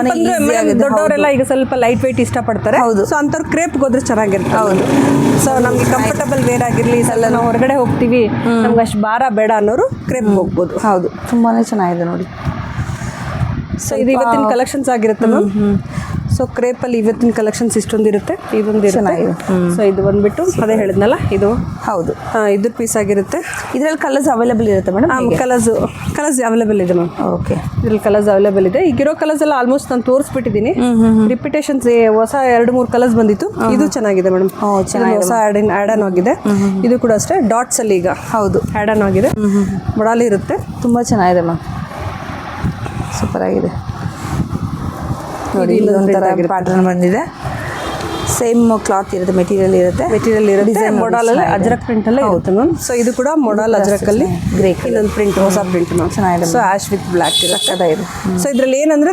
ದೊಡ್ಡವರೆಲ್ಲ ಈಗ ಸ್ವಲ್ಪ ಲೈಟ್ ವೆಯ್ಟ್ ಇಷ್ಟಪಡ್ತಾರೆ. ಹೌದು. ಸೊ ಅಂಥವ್ರು ಕ್ರೇಪ್ ಹೋದ್ರೆ ಚೆನ್ನಾಗಿರುತ್ತೆ. ಹೌದು. ಸೊ ನಮಗೆ ಕಂಫರ್ಟಬಲ್ ವೇರ್ ಆಗಿರಲಿ, ಎಲ್ಲ ನಾವು ಹೊರಗಡೆ ಹೋಗ್ತೀವಿ, ನಮ್ಗೆ ಅಷ್ಟು ಭಾರ ಬೇಡ ಅನ್ನೋರು ಕ್ರೇಪ್ ಹೋಗ್ಬೋದು. ಹೌದು, ತುಂಬಾ ಚೆನ್ನಾಗಿದೆ ನೋಡಿ. ಸೊ ಇದು ಇವತ್ತಿನ ಕಲೆಕ್ಷನ್ಸ್ ಆಗಿರುತ್ತೆ ಮ್ಯಾಮ್. ಸೊ ಕ್ರೇಪಲ್ಲಿ ಇವತ್ತಿನ ಕಲೆಕ್ಷನ್ಸ್ ಇಷ್ಟೊಂದಿರುತ್ತೆ, ಇದೊಂದು ಚೆನ್ನಾಗಿದೆ. ಸೊ ಇದು ಬಂದ್ಬಿಟ್ಟು ಅದೇ ಹೇಳಿದ್ನಲ್ಲ, ಇದು ಹೌದು ಇದ್ರ ಪೀಸ್ ಆಗಿರುತ್ತೆ. ಇದರಲ್ಲಿ ಕಲರ್ಸ್ ಅವೈಲೇಬಲ್ ಇರುತ್ತೆ ಮೇಡಮ್. ಕಲರ್ಸ್ ಅವೈಲೇಬಲ್ ಇದೆ ಮ್ಯಾಮ್. ಓಕೆ. ಇದ್ರಲ್ಲಿ ಕಲರ್ಸ್ ಅವೈಲೇಬಲ್ ಇದೆ. ಈಗಿರೋ ಕಲರ್ಸ್ ಎಲ್ಲ ಆಲ್ಮೋಸ್ಟ್ ನಾನು ತೋರಿಸ್ಬಿಟ್ಟಿದ್ದೀನಿ. ರಿಪಿಟೇಷನ್ಸ್ ಹೊಸ 2-3 ಕಲರ್ಸ್ ಬಂದಿತ್ತು. ಇದು ಚೆನ್ನಾಗಿದೆ ಮೇಡಮ್. ಹೊಸ ಆ್ಯಡ್ ಆನ್ ಆಗಿದೆ. ಇದು ಕೂಡ ಅಷ್ಟೇ ಡಾಟ್ಸ್ ಅಲ್ಲಿ ಈಗ ಹೌದು ಆ್ಯಡ್ ಆನ್ ಆಗಿದೆ. ಮೊಡಾಲಿ ಇರುತ್ತೆ. ತುಂಬ ಚೆನ್ನಾಗಿದೆ ಮ್ಯಾಮ್, ಸೂಪರ್ ಆಗಿದೆ ನೋಡಿ. ಇದೊಂಥರ ಪ್ಯಾಟರ್ನ್ ಬಂದಿದೆ. ಸೇಮ್ ಕ್ಲಾತ್ ಇರುತ್ತೆ, ಮೆಟೀರಿಯಲ್ ಇರುತ್ತೆ. ಡಿಸೈನ್ ಮೊಡಾಲಲ್ಲಿ ಅಜ್ರಕ್ ಪ್ರಿಂಟ್ ಅಲ್ಲೇ ಇರುತ್ತೆ ಮ್ಯಾಮ್. ಸೊ ಇದು ಕೂಡ ಮೊಡಾಲ್ ಅಜ್ರಕಲ್ಲಿ ಗ್ರೇ ಇನ್ನೊಂದು ಪ್ರಿಂಟ್, ಹೊಸ ಪ್ರಿಂಟ್ ಮ್ಯಾಮ್. ಚೆನ್ನಾಗಿದೆ. ಸೊ ಆಶ್ ವಿತ್ ಬ್ಲ್ಯಾಕ್ ಇರುತ್ತೆ. ಸೊ ಇದ್ರಲ್ಲಿ ಏನಂದ್ರೆ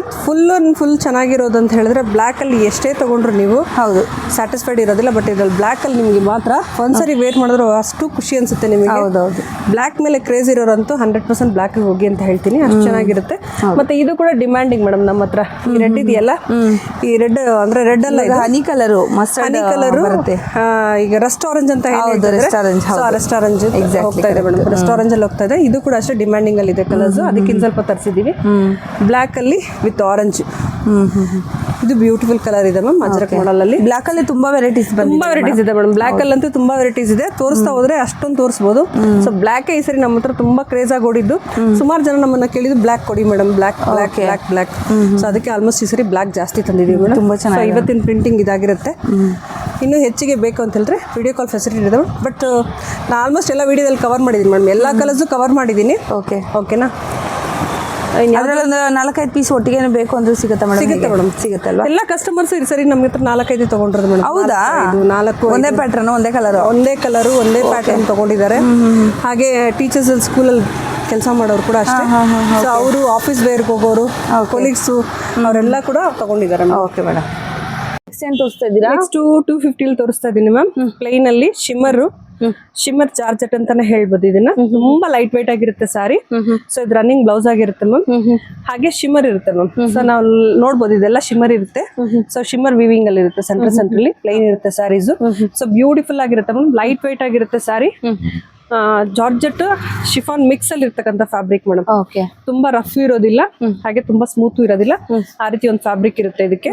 ಫುಲ್ ಚೆನ್ನಾಗಿರೋದು ಅಂತ ಹೇಳಿದ್ರೆ ಬ್ಲ್ಯಾಕ್ ಅಲ್ಲಿ ಎಷ್ಟೇ ತಗೊಂಡ್ರು ನೀವು ಹೌದು ಸ್ಯಾಟಿಸ್ಫೈಡ್ ಇರೋದಿಲ್ಲ. ಬಟ್ ಇದ್ರಲ್ಲಿ ಬ್ಲ್ಯಾಕ್ ಅಲ್ಲಿ ನಿಮಗೆ ಮಾತ್ರ ಒಂದ್ಸರಿ ವೇರ್ ಮಾಡಿದ್ರು ಅಷ್ಟು ಖುಷಿ ಅನ್ಸುತ್ತೆ ನಿಮಗೆ. ಹೌದೌದು. ಬ್ಲ್ಯಾಕ್ ಮೇಲೆ ಕ್ರೇಜ್ ಇರೋರಂತೂ 100% ಬ್ಲ್ಯಾಕ್ ಹೋಗಿ ಅಂತ ಹೇಳ್ತೀನಿ, ಅಷ್ಟು ಚೆನ್ನಾಗಿರುತ್ತೆ. ಮತ್ತೆ ಇದು ಕೂಡ ಡಿಮ್ಯಾಂಡಿಂಗ್ ಮೇಡಮ್ ನಮ್ಮ ಹತ್ರ. ಈ ರೆಡ್ ಇದೆಯಲ್ಲ, ಈ ರೆಡ್ ಅಂದ್ರೆ ರೆಡ್ ಅಲ್ಲ, ಹನಿ ಕಲರು, ಹನಿ ಕಲರ್ ಬರುತ್ತೆ. ಈಗ ರೆಸ್ಟ್ ಆರೆಂಜ್ ಅಂತ ರೆಸ್ಟ್ ಆರೆಂಜ್ ಹೋಗ್ತಾ ಇದೆ ಮೇಡಮ್. ರೆಸ್ಟ್ ಆರೆಂಜ್ ಅಲ್ಲಿ ಹೋಗ್ತಾ ಇದೆ. ಇದು ಕೂಡ ಅಷ್ಟೇ ಡಿಮ್ಯಾಂಡಿಂಗ್ ಅಲ್ಲಿ ಇದೆ ಕಲರ್ಸ್. ಅದಕ್ಕಿಂತ ಸ್ವಲ್ಪ ತರಿಸಿದೀವಿ. ಬ್ಲ್ಯಾಕ್ ಅಲ್ಲಿ ವಿತ್ ಆರೆಂಜ್. ಇದು ಬ್ಯೂಟಿಫುಲ್ ಕಲರ್ ಇದೆ ಮ್ಯಾಮ್. ಅಜ್ರಕ್ ಮಾಡಲ್ ಅಲ್ಲಿ ಬ್ಲ್ಯಾಕ್ ಅಲ್ಲಿ ತುಂಬಾ ವೆರೈಟೀಸ್ ಇದೆ ಮೇಡಮ್. ಬ್ಲ್ಯಾಕ್ ಅಲ್ಲಂತೂ ತುಂಬಾ ವೆರೈಟೀಸ್ ಇದೆ. ತೋರಿಸ್ತಾ ಹೋದ್ರೆ ಅಷ್ಟೊಂದು ತೋರಿಸಬಹುದು. ಸೊ ಬ್ಲ್ಯಾಕ್ ಈ ಸರಿ ನಮ್ಮ ಹತ್ರ ತುಂಬಾ ಕ್ರೇಜ್ ಆಗಿ ಓಡಿದ್ದು. ಸುಮಾರು ಜನ ನಮ್ಮನ್ನ ಕೇಳಿದ್ದು ಬ್ಲ್ಯಾಕ್ ಕೊಡಿ ಮೇಡಮ್, ಬ್ಲ್ಯಾಕ್. ಸೊ ಅದಕ್ಕೆ ಆಲ್ಮೋಸ್ಟ್ ಈ ಸರಿ ಬ್ಲ್ಯಾಕ್ ಜಾಸ್ತಿ ತಂದಿದ್ದೀವಿ ಮೇಡಮ್. ತುಂಬಾ ಚೆನ್ನಾಗಿ ಇವತ್ತಿನ ಪ್ರಿಂಟಿಂಗ್ ಇದಾಗಿರುತ್ತೆ. ಇನ್ನೂ ಹೆಚ್ಚಿಗೆ ಬೇಕು ಅಂತ ಹೇಳಿದ್ರೆ ವಿಡಿಯೋ ಕಾಲ್ ಫೆಸಿಲಿಟಿ ಇದೆ. ಬಟ್ ನಾನು ಆಲ್ಮೋಸ್ಟ್ ಎಲ್ಲ ವಿಡಿಯೋದಲ್ಲಿ ಕವರ್ ಮಾಡಿದ್ದೀನಿ ಮೇಡಮ್. ಎಲ್ಲ ಕಲರ್ಸು ಕವರ್ ಮಾಡಿದ್ದೀನಿ. ಓಕೆನಾ? ಅದರಲ್ಲಿ 4-5 ಪೀಸ್ ಒಟ್ಟಿಗೆ ಬೇಕು ಅಂದ್ರೆ ಸಿಗುತ್ತೆ ಮೇಡಮ್? ಸಿಗುತ್ತೆ ಮೇಡಮ್, ಸಿಗುತ್ತೆ ಅಲ್ವಾ? ಎಲ್ಲ ಕಸ್ಟಮರ್ಸ್ ಸರಿ ನಮ್ಗೆ ಹತ್ರ 4-5 ತಗೊಂಡ್ರದು ಮೇಡಮ್. ಹೌದಾ? 4 ಒಂದೇ ಪ್ಯಾಟರ್ನ್, ಒಂದೇ ಕಲರು, ಒಂದೇ ಪ್ಯಾಟರ್ನ್ ತಗೊಂಡಿದ್ದಾರೆ. ಹಾಗೆ ಟೀಚರ್ಸ್ ಸ್ಕೂಲಲ್ಲಿ ಕೆಲಸ ಮಾಡೋರು ಕೂಡ ಅಷ್ಟೇ. ಸೊ ಅವರು ಆಫೀಸ್ ವೇರ್ಗೆ ಹೋಗೋರು, ಕೊಲೀಗ್ಸು ಅವರೆಲ್ಲ ಕೂಡ ತಗೊಂಡಿದ್ದಾರೆ. Okay madam. ಏನು ತೋರಿಸ್ತಾ ಇದ್ದೀರಾ? ನೆಕ್ಸ್ಟ್ 250 ತೋರಿಸ್ತಾ ಇದೀನಿ ಮ್ಯಾಮ್. ಪ್ಲೈನ್ ಅಲ್ಲಿ ಶಿಮ್ಮರ್ ಜಾರ್ಜೆಟ್ ಅಂತಾನೆ ಹೇಳ್ಬೋದು ಇದನ್ನ. ತುಂಬಾ ಲೈಟ್ ವೈಟ್ ಆಗಿರುತ್ತೆ ಸಾರಿ. ಸೊ ಇದು ರನ್ನಿಂಗ್ ಬ್ಲೌಸ್ ಆಗಿರುತ್ತೆ ಮ್ಯಾಮ್. ಹಾಗೆ ಶಿಮ್ಮರ್ ಇರುತ್ತೆ ಮ್ಯಾಮ್. ಸೊ ನಾವು ನೋಡ್ಬೋದು ಇದೆಲ್ಲ ಶಿಮ್ಮರ್ ಇರುತ್ತೆ. ಸೊ ಶಿಮ್ಮರ್ ವಿವಿಂಗ್ ಅಲ್ಲಿ ಇರುತ್ತೆ, ಸೆಂಟ್ರಲ್ಲಿ ಪ್ಲೈನ್ ಇರುತ್ತೆ ಸ್ಯಾರೀಸ್. ಸೊ ಬ್ಯೂಟಿಫುಲ್ ಆಗಿರುತ್ತೆ ಮ್ಯಾಮ್, ಲೈಟ್ ವೈಟ್ ಆಗಿರುತ್ತೆ ಸಾರಿ. ಜಾರ್ಜೆಟ್ ಶಿಫಾನ್ ಮಿಕ್ಸ್ ಅಲ್ಲಿ ಇರ್ತಕ್ಕಂಥ ಫ್ಯಾಬ್ರಿಕ್ ಮೇಡಮ್. ಓಕೆ. ತುಂಬಾ ರಫ್ ಇರೋದಿಲ್ಲ, ಹಾಗೆ ತುಂಬಾ ಸ್ಮೂತ್ ಇರೋದಿಲ್ಲ. ಆ ರೀತಿ ಒಂದು ಫ್ಯಾಬ್ರಿಕ್ ಇರುತ್ತೆ ಇದಕ್ಕೆ.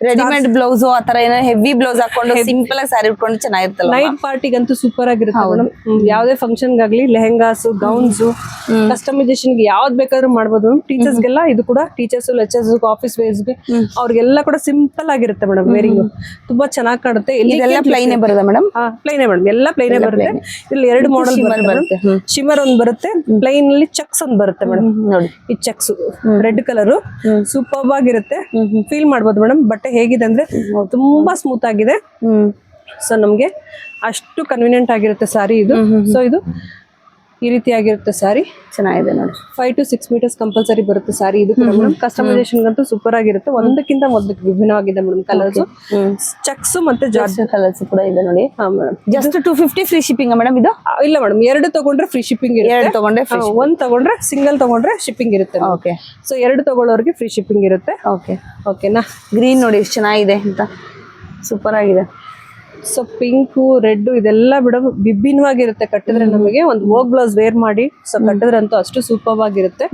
ರೆಡಿಮೇಡ್ ಬ್ಲೌಸ್ ಆತರ ಏನೋ ಹೆವಿ ಬ್ಲೌಸ್ ಹಾಕೊಂಡು ಸಿಂಪಲ್ ಆಗಿ ಸ್ಯಾರಿ ಉಟ್ಕೊಂಡು ಚೆನ್ನಾಗಿರ್ತಲ್ಲ. ನೈಟ್ ಪಾರ್ಟಿಗಂತೂ ಸೂಪರ್ ಆಗಿರುತ್ತೆ ಮೇಡಮ್. ಯಾವುದೇ ಫಂಕ್ಷನ್ ಗಾಗ್ಲಿ ಲೆಹೆಂಗಾಸ್, ಗೌನ್ಸ್, ಕಸ್ಟಮೈಸೇಷನ್ ಯಾವ್ದು ಬೇಕಾದ್ರೂ ಮಾಡ್ಬೋದು. ಟೀಚರ್ಸ್ಗೆಲ್ಲ ಇದು ಕೂಡ, ಟೀಚರ್ಸ್, ಲೆಕ್ಚರ್ಸ್, ಆಫೀಸ್ ವೇರ್ಸ್ಗೆ ಅವ್ರಿಗೆಲ್ಲ ಕೂಡ ಸಿಂಪಲ್ ಆಗಿರುತ್ತೆ ಮೇಡಮ್. ವೇರಿಂಗ್ ತುಂಬಾ ಚೆನ್ನಾಗಿ ಕಾಣುತ್ತೆ. ಪ್ಲೈನೇ ಬರೋದಾ ಮೇಡಮ್? ಪ್ಲೈನೇ ಮೇಡಮ್, ಎಲ್ಲ ಪ್ಲೈನೇ ಬರುತ್ತೆ. ಇಲ್ಲಿ 2 ಮಾಡೆಲ್ ಬರುತ್ತೆ. ಶಿಮರ್ ಒಂದ್ ಬರುತ್ತೆ, ಪ್ಲೈನ್ ಅಲ್ಲಿ ಚೆಕ್ಸ್ ಒಂದ್ ಬರುತ್ತೆ ಮೇಡಮ್. ಈ ಚೆಕ್ಸ್ ರೆಡ್ ಕಲರ್ ಸೂಪರ್ ಆಗಿರುತ್ತೆ. ಫೀಲ್ ಮಾಡ್ಬೋದು ಮೇಡಮ್ ಬಟ್ಟೆ ಹೇಗಿದೆ ಅಂದ್ರೆ ತುಂಬಾ ಸ್ಮೂತ್ ಆಗಿದೆ. ಸೊ ನಮ್ಗೆ ಅಷ್ಟು ಕನ್ವಿನಿಯಂಟ್ ಆಗಿರುತ್ತೆ ಸಾರಿ ಇದು. ಸೊ ಇದು ಈ ರೀತಿ ಆಗಿರುತ್ತೆ ಸಾರಿ. ಚೆನ್ನಾಗಿದೆ ನೋಡಿ. 5 to 6 meters ಕಂಪಲ್ಸರಿ ಬರುತ್ತೆ ಸಾರಿ ಇದು ಕೂಡ ಮೇಡಮ್. ಕಸ್ಟಮೈಸೇಷನ್ ಗಂತೂ ಸೂಪರ್ ಆಗಿರುತ್ತೆ. ಒಂದಕ್ಕಿಂತ ಒಂದಕ್ಕೆ ವಿಭಿನ್ನವಾಗಿದೆ ಮೇಡಮ್. ಕಲರ್ಸ್, ಚೆಕ್ಸ್ ಮತ್ತೆ ಜಾರ್ಜ್ ಕಲರ್ಸ್ ಕೂಡ ಇದೆ ನೋಡಿ. ಹಾ madam. Just 250 free shipping madam ಇದು? ಇಲ್ಲ ಮೇಡಮ್, 2 ತಗೊಂಡ್ರೆ ಫ್ರೀ ಶಿಪ್ಪಿಂಗ್ ಇರುತ್ತೆ. 2 ತಗೊಂಡ್ರೆ ಫ್ರೀ. 1 ತಗೊಂಡ್ರೆ, ಸಿಂಗಲ್ ತಗೊಂಡ್ರೆ ಶಿಪ್ಪಿಂಗ್ ಇರುತ್ತೆ. ಓಕೆ. ಸೊ 2 ತಗೊಳ್ಳೋರಿಗೆ ಫ್ರೀ ಶಿಪ್ಪಿಂಗ್ ಇರುತ್ತೆ. ಓಕೆ. ಓಕೆನಾ? ಗ್ರೀನ್ ನೋಡಿ ಎಷ್ಟು ಚೆನ್ನಾಗಿದೆ ಅಂತ, ಸೂಪರ್ ಆಗಿದೆ. ಸೊ ಪಿಂಕು, ರೆಡ್ ಇದೆಲ್ಲ ವಿಭಿನ್ನವಾಗಿರುತ್ತೆ. ಕಟ್ಟಿದ್ರೆ ನಮಗೆ ಒಂದು ವೋಕ್ ಬ್ಲೌಸ್ ವೇರ್ ಮಾಡಿ ಸೊ ಕಟ್ಟಿದ್ರಂತೂ ಅಷ್ಟು ಸೂಪರ್ ಆಗಿರುತ್ತೆ.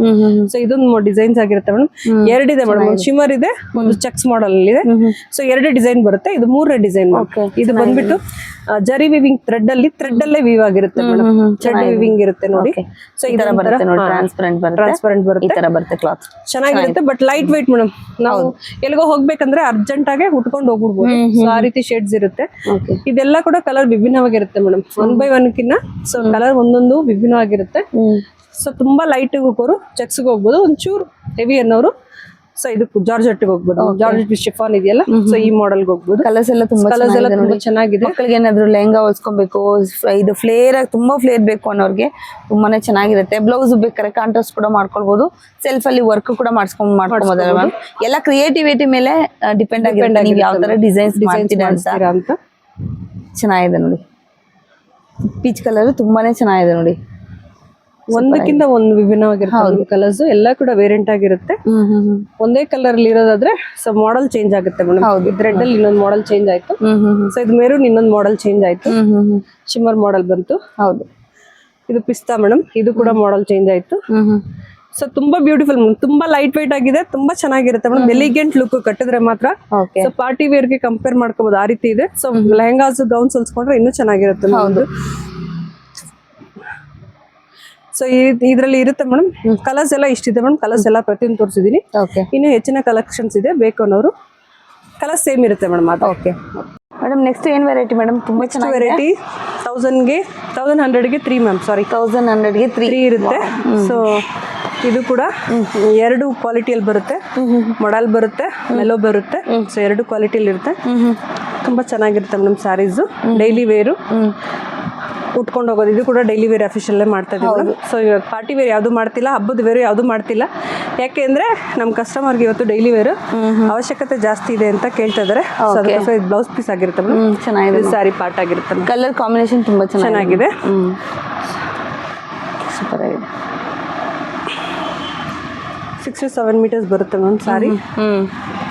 ಸೊ ಇದೊಂದು ಡಿಸೈನ್ಸ್ ಆಗಿರುತ್ತೆ ಮೇಡಮ್. 2 ಇದೆ ಮೇಡಮ್, ಒಂದು ಶಿಮರ್ ಇದೆ, ಒಂದು ಚೆಕ್ಸ್ ಮಾಡೆಲ್ ಇದೆ. ಸೊ 2 ಡಿಸೈನ್ ಬರುತ್ತೆ. ಇದು 3ನೇ ಡಿಸೈನ್. ಇದು ಬಂದ್ಬಿಟ್ಟು ಜರಿ ವಿವಿಂಗ್ ಥ್ರೆಡ್ ಅಲ್ಲೇ ವೀವ್ ಆಗಿರುತ್ತೆ ಮೇಡಮ್. ಥ್ರೆಡ್ ವಿವಿಂಗ್ ಇರುತ್ತೆ ನೋಡಿ. ಸೊ ಈ ತರ ಬರುತ್ತೆ ನೋಡಿ, ಟ್ರಾನ್ಸ್ಪರೆಂಟ್ ಬರುತ್ತೆ. ಈ ತರ ಬರುತ್ತೆ ಕ್ಲಾತ್. ಚೆನ್ನಾಗಿರುತ್ತೆ ಬಟ್ ಲೈಟ್ ವೈಟ್ ಮೇಡಮ್. ನಾವು ಎಲ್ಲಿಗೋ ಹೋಗ್ಬೇಕಂದ್ರೆ ಅರ್ಜೆಂಟ್ ಆಗಿ ಉಟ್ಕೊಂಡು ಹೋಗ್ಬಿಡ್ಬೋದು. ಸೊ ಆ ರೀತಿ ಶೇಡ್ಸ್ ಇರುತ್ತೆ. ಇದೆಲ್ಲ ಕೂಡ ಕಲರ್ ವಿಭಿನ್ನವಾಗಿರುತ್ತೆ ಮೇಡಮ್. 1 by 1 ಕಿನ್ನ ಸೊ ಕಲರ್ ಒಂದೊಂದು ವಿಭಿನ್ನವಾಗಿರುತ್ತೆ. ಸೊ ತುಂಬಾ ಲೈಟ್ ಹೋಗೋರು ಚೆಕ್ಸ್ಗೆ ಹೋಗ್ಬೋದು, ಒಂಚೂರು ಹೆವಿ ಅನ್ನೋರು ಸೊ ಇದಕ್ಕೆ ಜಾರ್ಜೆಟ್ಗೆ ಹೋಗ್ಬೋದು. ಜಾರ್ಜೆಟ್ ಶಿಫಾನ್ ಇದೆಯಲ್ಲ, ಸೊ ಈ ಮಾಡೆಲ್ಗೆ ಹೋಗ್ಬೋದು. ಕಲರ್ಸ್ ಎಲ್ಲ ತುಂಬಾ ಚೆನ್ನಾಗಿದೆ. ಮಕ್ಕಳಿಗೆ ಏನಾದ್ರು ಲೆಹಂಗಾ ಹೊಲ್ಸ್ಕೊಬೇಕು, ಇದು ಫ್ಲೇರ್ ತುಂಬಾ ಫ್ಲೇರ್ ಬೇಕು ಅನ್ನೋರ್ಗೆ ತುಂಬಾನೇ ಚೆನ್ನಾಗಿರುತ್ತೆ. ಬ್ಲೌಸ್ ಬೇಕಾದ್ರೆ ಕಾಂಟ್ರಾಸ್ಟ್ ಕೂಡ ಮಾಡ್ಕೊಳ್ಬಹುದು. ಸೆಲ್ಫ್ ಅಲ್ಲಿ ವರ್ಕ್ ಕೂಡ ಮಾಡ್ಕೊಬೋದಲ್ಲ ಮ್ಯಾಮ್. ಎಲ್ಲ ಕ್ರಿಯೇಟಿವಿಟಿ ಮೇಲೆ ಡಿಪೆಂಡ್ ಆಗಿರುತ್ತೆ ನೀವು ಯಾವ ತರ ಡಿಸೈನ್ಸ್ ಮಾಡ್ತೀರಾ ಅಂತ. ಚೆನ್ನಾಗಿದೆ ನೋಡಿ. ಪೀಚ್ ಕಲರ್ ತುಂಬಾನೇ ಚೆನ್ನಾಗಿದೆ ನೋಡಿ. ಒಂದಕ್ಕಿಂತ ಒಂದು ವಿಭಿನ್ನವಾಗಿರುತ್ತೆ ಕಲರ್ಸ್. ಎಲ್ಲ ಕೂಡ ವೇರಿಯಂಟ್ ಆಗಿರುತ್ತೆ. ಒಂದೇ ಕಲರ್ ಅಲ್ಲಿ ಇರೋದಾದ್ರೆ ಸೊ ಮಾಡೆಲ್ ಚೇಂಜ್ ಆಗುತ್ತೆ ಮೇಡಮ್. ಇದು ರೆಡ್ ಅಲ್ಲಿ ಇನ್ನೊಂದು ಮಾಡೆಲ್ ಚೇಂಜ್ ಆಯ್ತು. ಸೊ ಇದು ಮೆರೂನ್ ಇನ್ನೊಂದು ಮಾಡೆಲ್ ಚೇಂಜ್ ಆಯ್ತು. ಶಿಮ್ಮರ್ ಮಾಡೆಲ್ ಬಂತು. ಹೌದು. ಇದು ಪಿಸ್ತಾ ಮೇಡಮ್, ಇದು ಕೂಡ ಮಾಡೆಲ್ ಚೇಂಜ್ ಆಯ್ತು. ಸೊ ತುಂಬಾ ಬ್ಯೂಟಿಫುಲ್, ತುಂಬಾ ಲೈಟ್ ವೈಟ್ ಆಗಿದೆ, ತುಂಬಾ ಚೆನ್ನಾಗಿರುತ್ತೆ ಮೇಡಮ್. ಎಲಿಗೆಂಟ್ ಲುಕ್ ಕಟ್ಟಿದ್ರೆ ಮಾತ್ರ. ಸೊ ಪಾರ್ಟಿ ವೇರ್ ಗೆ ಕಂಪೇರ್ ಮಾಡ್ಕೋಬಹುದು, ಆ ರೀತಿ ಇದೆ. ಸೊ ಲೆಹಂಗಾಸ್, ಗೌನ್ಸ್ ಹೊಲ್ಸ್ಕೊಂಡ್ರೆ ಇನ್ನೂ ಚೆನ್ನಾಗಿರುತ್ತೆ. ಸೊ ಇದ್ರಲ್ಲಿ ಇರುತ್ತೆ ಮೇಡಮ್. ಕಲರ್ಸ್ ಎಲ್ಲ ಇಷ್ಟಿದೆ ಮೇಡಮ್. ಕಲರ್ಸ್ ಎಲ್ಲ ಪ್ರತಿಯೊಂದು ತೋರಿಸಿದೀನಿ. ಇನ್ನು ಹೆಚ್ಚಿನ ಕಲೆಕ್ಷನ್ಸ್ ಇದೆ, ಬೇಕು ಅನ್ನೋರು. ಕಲರ್ ಸೇಮ್ ಇರುತ್ತೆ ಮೇಡಮ್. ಅದು ಓಕೆ ಮೇಡಮ್. ನೆಕ್ಸ್ಟ್ ಏನ್ ವೆರೈಟಿ ಮೇಡಮ್? ತುಂಬಾ ಚೆನ್ನಾಗಿ ವೆರೈಟಿ 1100ಗೆ 3 ಮ್ಯಾಮ್. ಸಾರಿ 1100ಗೆ 3 ಇರುತ್ತೆ. ಸೊ ಇದು ಕೂಡ 2 ಕ್ವಾಲಿಟಿಯಲ್ಲಿ ಬರುತ್ತೆ. ಮೊಡಲ್ ಬರುತ್ತೆ, ಮೆಲೋ ಬರುತ್ತೆ. ಸೊ 2 ಕ್ವಾಲಿಟಿಯಲ್ಲಿ ಇರುತ್ತೆ. ತುಂಬಾ ಚೆನ್ನಾಗಿರುತ್ತೆ ಮೇಡಮ್. ಸ್ಯಾರೀಸು ಡೈಲಿ ವೇರು ಉಟ್ಕೊಂಡು ಹೋಗೋದು. ಇದು ಕೂಡ ಡೈಲಿ ವೇರ್ ಅಫಿಷಿಯಲ್ಲೇ ಮಾಡ್ತಾ ಇದ್ದೀವಿ. ಸೊ ಇವಾಗ ಪಾರ್ಟಿ ವೇರ್ ಯಾವುದು ಮಾಡ್ತಿಲ್ಲ, ಹಬ್ಬದ ವೇರು ಯಾವುದು ಮಾಡ್ತಿಲ್ಲ. ಯಾಕೆಂದ್ರೆ ನಮ್ಮ ಕಸ್ಟಮರ್ಗೆ ಇವತ್ತು ಡೈಲಿ ವೇರ್ ಅವಶ್ಯಕತೆ ಜಾಸ್ತಿ ಇದೆ ಅಂತ ಕೇಳ್ತಾ ಇದ್ದಾರೆ. ಸೊ ಅದಕ್ಕೋಸ್ಕರ ಇದು ಬ್ಲೌಸ್ ಪೀಸ್ ಆಗಿರುತ್ತೆ ಮೇಡಮ್. ಚೆನ್ನಾಗಿದೆ. ಸ್ಯಾರಿ ಪಾರ್ಟ್ ಆಗಿರುತ್ತೆ. ಕಲರ್ ಕಾಂಬಿನೇಷನ್ ತುಂಬಾ ಚೆನ್ನಾಗಿದೆ. ಸೂಪರ್ ಆಗಿದೆ. 6 to 7 meters ಬರುತ್ತೆ ಮ್ಯಾಮ್ ಸಾರಿ.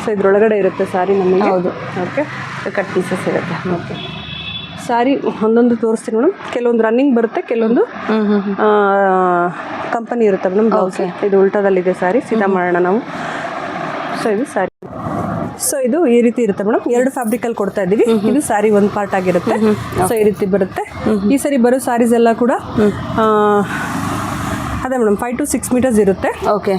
ಸೊ ಇದ್ರೊಳಗಡೆ ಇರುತ್ತೆ ಸಾರಿ ನಮಗೆ. ಹೌದು. ಓಕೆ. ಕಟ್ ಪೀಸಸ್ ಇರುತ್ತೆ. ಓಕೆ. ಸಾರಿ ಒಂದೊಂದು ತೋರಿಸ್ತೀನಿ ಮೇಡಮ್. ಕೆಲವೊಂದು ರನ್ನಿಂಗ್ ಬರುತ್ತೆ, ಕೆಲವೊಂದು ಕಂಪನಿ ಇರುತ್ತೆ ಮೇಡಮ್. ಬ್ಲೌಸ್ ಇದು ಉಲ್ಟಾದಲ್ಲಿದೆ ಸಾರಿ. ಸೀದಾ ಮಾಡೋಣ ನಾವು. ಸೊ ಇದು ಸಾರಿ. ಸೊ ಇದು ಈ ರೀತಿ ಇರುತ್ತೆ ಮೇಡಮ್. 2 ಫ್ಯಾಬ್ರಿಕ್ ಅಲ್ಲಿ ಕೊಡ್ತಾ ಇದೀವಿ. ಇದು ಸಾರಿ ಒಂದು ಪಾರ್ಟ್ ಆಗಿರುತ್ತೆ. ಸೊ ಈ ರೀತಿ ಬರುತ್ತೆ. ಈ ಸರಿ ಬರೋ ಸಾರೀಸ್ ಎಲ್ಲ ಕೂಡ ಅದೇ ಮೇಡಮ್ 5 to 6 meters ಇರುತ್ತೆ. ಓಕೆ.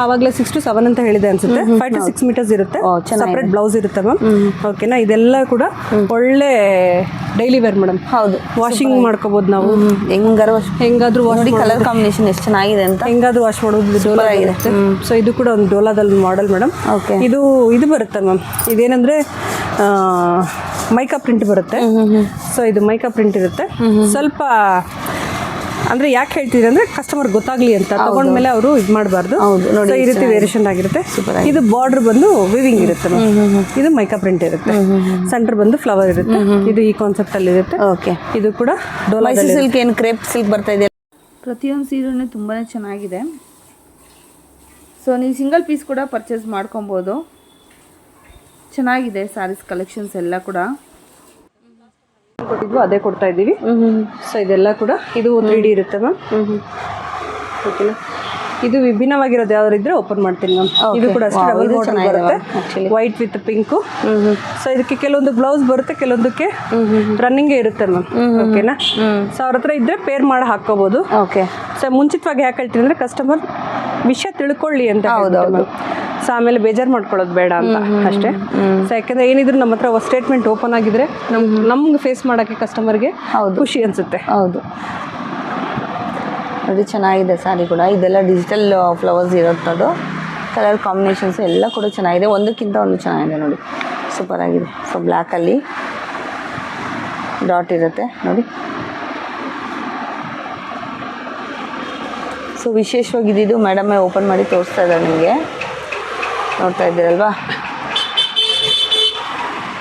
ಆವಾಗಲೇ 6 to 7 ಅಂತ ಹೇಳಿದೆ ಅನ್ಸುತ್ತೆ. 5 to 6 meters ಇರುತ್ತೆ. ಸಪ್ರೇಟ್ ಬ್ಲೌಸ್ ಇರುತ್ತೆ ಮ್ಯಾಮ್. ಓಕೆನಾ? ಇದೆಲ್ಲ ಕೂಡ ಒಳ್ಳೆ ಡೈಲಿ ವೇರ್ ಮೇಡಮ್. ಹೌದು. ವಾಷಿಂಗ್ ಮಾಡ್ಕೋಬಹುದು ನಾವು. ಹೆಂಗಾದ್ರೂ ವಾಶ್ ನೋಡಿ. ಕಲರ್ ಕಾಂಬಿನೇಷನ್ ಎಷ್ಟು ಚೆನ್ನಾಗಿದೆ ಅಂತ. ಹೆಂಗಾದ್ರೂ ವಾಶ್ ಮಾಡೋದು ಡೋಲಾ ಇರುತ್ತೆ. ಸೊ ಇದು ಕೂಡ ಒಂದು ಡೋಲಾದಲ್ಲಿ ಮಾಡೆಲ್ ಮೇಡಮ್. ಇದು ಬರುತ್ತೆ ಮ್ಯಾಮ್. ಇದೇನಂದ್ರೆ ಮೈಕಾ ಪ್ರಿಂಟ್ ಬರುತ್ತೆ. ಸೊ ಇದು ಮೈಕಾ ಪ್ರಿಂಟ್ ಇರುತ್ತೆ. ಸ್ವಲ್ಪ ಅಂದ್ರೆ ಯಾಕೆ ಹೇಳ್ತೀರಿ ಅಂದ್ರೆ ಕಸ್ಟಮರ್ ಗೊತ್ತಾಗ್ಲಿ ಅಂತ ತಗೊಂಡ್ಮೇಲೆ ಅವರು ಇದು ಮಾಡಬಾರ್ದು. ಸೊ ಈ ರೀತಿ ವೇರಿಯೇಷನ್ ಆಗಿರುತ್ತೆ. ಇದು ಬಾರ್ಡರ್ ಬಂದು ವಿವಿಂಗ್ ಇರುತ್ತೆ, ಇದು ಮೈಕಾ ಪ್ರಿಂಟ್ ಇರುತ್ತೆ, ಸೆಂಟರ್ ಬಂದು ಫ್ಲವರ್ ಇರುತ್ತೆ. ಇದು ಈ ಕಾನ್ಸೆಪ್ಟ್ ಅಲ್ಲಿ ಇರುತ್ತೆ. ಓಕೆ, ಇದು ಕೂಡ ಡೋಲಾ ಸಿಲ್ಕ್ ಏನು ಕ್ರೇಪ್ ಸಿಲ್ಕ್ ಬರ್ತಾ ಇದೆ. ಪ್ರತಿಯೊಂದು ಸೀರೆನೂ ತುಂಬಾ ಚೆನ್ನಾಗಿದೆ. ಸೊ ನೀವು ಸಿಂಗಲ್ ಪೀಸ್ ಕೂಡ ಪರ್ಚೇಸ್ ಮಾಡ್ಕೊಬೋದು. ಚೆನ್ನಾಗಿದೆ ಸ್ಯಾರೀಸ್ ಕಲೆಕ್ಷನ್ಸ್ ಎಲ್ಲ ಕೂಡ. ಕೊಟ್ಟಿದ್ವು ಅದೇ ಕೊಡ್ತಾ ಇದ್ದೀವಿ. ಸೊ ಇದೆಲ್ಲ ಕೂಡ ಇದು 3D ಇರುತ್ತೆ ಮ್ಯಾಮ್. ಓಕೆನಾ, ಇದು ವಿಭಿನ್ನವಾಗಿರೋದು ಯಾವ್ದು ಇದ್ರೆ ಓಪನ್ ಮಾಡ್ತೀನಿ ಮ್ಯಾಮ್. ಇದು ಕೂಡ ಅಷ್ಟೇ ಡಬಲ್ ಬಾರ್ಡರ್ ಬರುತ್ತೆ, ವೈಟ್ ವಿತ್ ಪಿಂಕು. ಸೊ ಇದಕ್ಕೆ ಕೆಲವೊಂದು ಬ್ಲೌಸ್ ಬರುತ್ತೆ, ಕೆಲವೊಂದಕ್ಕೆ ರನ್ನಿಂಗ್ ಇರುತ್ತೆ ಮ್ಯಾಮ್. ಓಕೆನಾ, ಸೊ ಅವ್ರ ಹತ್ರ ಇದ್ರೆ ಪೇರ್ ಮಾಡಿ ಹಾಕೋಬಹುದು. ಓಕೆ, ಸೊ ಮುಂಚಿತವಾಗಿ ಯಾಕೆ ಹೇಳ್ತೀನಿ ಅಂದ್ರೆ ಕಸ್ಟಮರ್ ವಿಷಯ ತಿಳ್ಕೊಳ್ಳಿ ಅಂತ. ಹೌದೌದು. ಸೊ ಆಮೇಲೆ ಬೇಜಾರು ಮಾಡ್ಕೊಳ್ಳೋದು ಬೇಡ ಅಂತ ಅಷ್ಟೇ. ಸೊ ಯಾಕಂದ್ರೆ ಏನಿದ್ರು ನಮ್ಮ ಹತ್ರ ಸ್ಟೇಟ್ಮೆಂಟ್ ಓಪನ್ ಆಗಿದ್ರೆ ನಮ್ಗೆ ಫೇಸ್ ಮಾಡೋಕ್ಕೆ ಕಸ್ಟಮರ್ಗೆ ಖುಷಿ ಅನ್ಸುತ್ತೆ. ಹೌದು ನೋಡಿ, ಚೆನ್ನಾಗಿದೆ ಸ್ಯಾರಿ ಕೂಡ. ಇದೆಲ್ಲ ಡಿಜಿಟಲ್ ಫ್ಲವರ್ಸ್ ಇರೋಂಥದ್ದು. ಕಲರ್ ಕಾಂಬಿನೇಷನ್ಸ್ ಎಲ್ಲ ಕೂಡ ಚೆನ್ನಾಗಿದೆ, ಒಂದಕ್ಕಿಂತ ಒಂದು ಚೆನ್ನಾಗಿದೆ ನೋಡಿ, ಸೂಪರ್ ಆಗಿದೆ. ಸೊ ಬ್ಲ್ಯಾಕಲ್ಲಿ ಡಾಟ್ ಇರುತ್ತೆ ನೋಡಿ. ಸೊ ವಿಶೇಷವಾಗಿ ಇದ್ದಿದ್ದು ಮೇಡಮೇ ಓಪನ್ ಮಾಡಿ ತೋರಿಸ್ತಾ ಇದ್ದಾರೆ ನಿಮಗೆ, ನೋಡ್ತಾ ಇದ್ದೀರಲ್ವಾ.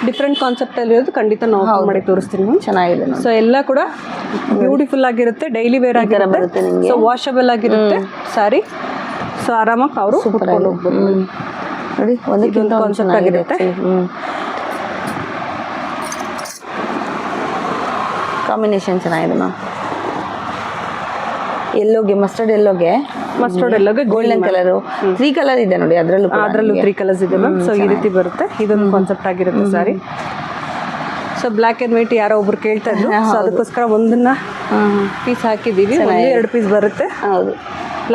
ಡಿಫ್ರೆಂಟ್ ಕಾನ್ಸೆಪ್ಟ್ ಅಲ್ಲಿ ಇರೋದು ಖಂಡಿತ ನಾವು ಓಪನ್ ಮಾಡಿ ತೋರಿಸ್ತೀನಿ. ಚೆನ್ನಾಗಿದೆ. ಸೊ ಎಲ್ಲ ಕೂಡ ಬ್ಯೂಟಿಫುಲ್ ಆಗಿರುತ್ತೆ, ಡೈಲಿ ವೇರ್ ಆಗಿರುತ್ತೆ, ಸೊ ವಾಷಬಲ್ ಆಗಿರುತ್ತೆ ಸ್ಯಾರಿ. ಸೊ ಆರಾಮಾಗಿ ಅವರು ಉಟ್ಕೊಂಡು ಹೋಗ್ಬೋದು ನೋಡಿ. ಒಂದಕ್ಕಿಂತ ಕಾನ್ಸೆಪ್ಟ್ ಆಗಿರುತ್ತೆ. ಕಾಂಬಿನೇಷನ್ ಚೆನ್ನಾಗಿದೆ ಮ್ಯಾಮ್. ಎಲ್ಲೋಗೆ ಮಸ್ಟರ್ಡ್ ಎಲ್ಲೋಗೆ ಗೋಲ್ಡನ್ ಕಲರು 3 ಕಲರ್ ಇದೆ ನೋಡಿ. ಅದರಲ್ಲೂ 3 ಕಲರ್ಸ್ ಇದೆ ಮ್ಯಾಮ್. ಸೊ ಈ ರೀತಿ ಬರುತ್ತೆ, ಇದೊಂದು ಕಾನ್ಸೆಪ್ಟ್ ಆಗಿರುತ್ತೆ sari. So black and white ಯಾರೋ ಒಬ್ರು ಕೇಳ್ತಾ ಇದ್ರು, ಸೊ ಅದಕ್ಕೋಸ್ಕರ ಒಂದನ್ನ ಪೀಸ್ ಹಾಕಿದ್ದೀವಿ. 2 ಪೀಸ್ ಬರುತ್ತೆ. ಹೌದು,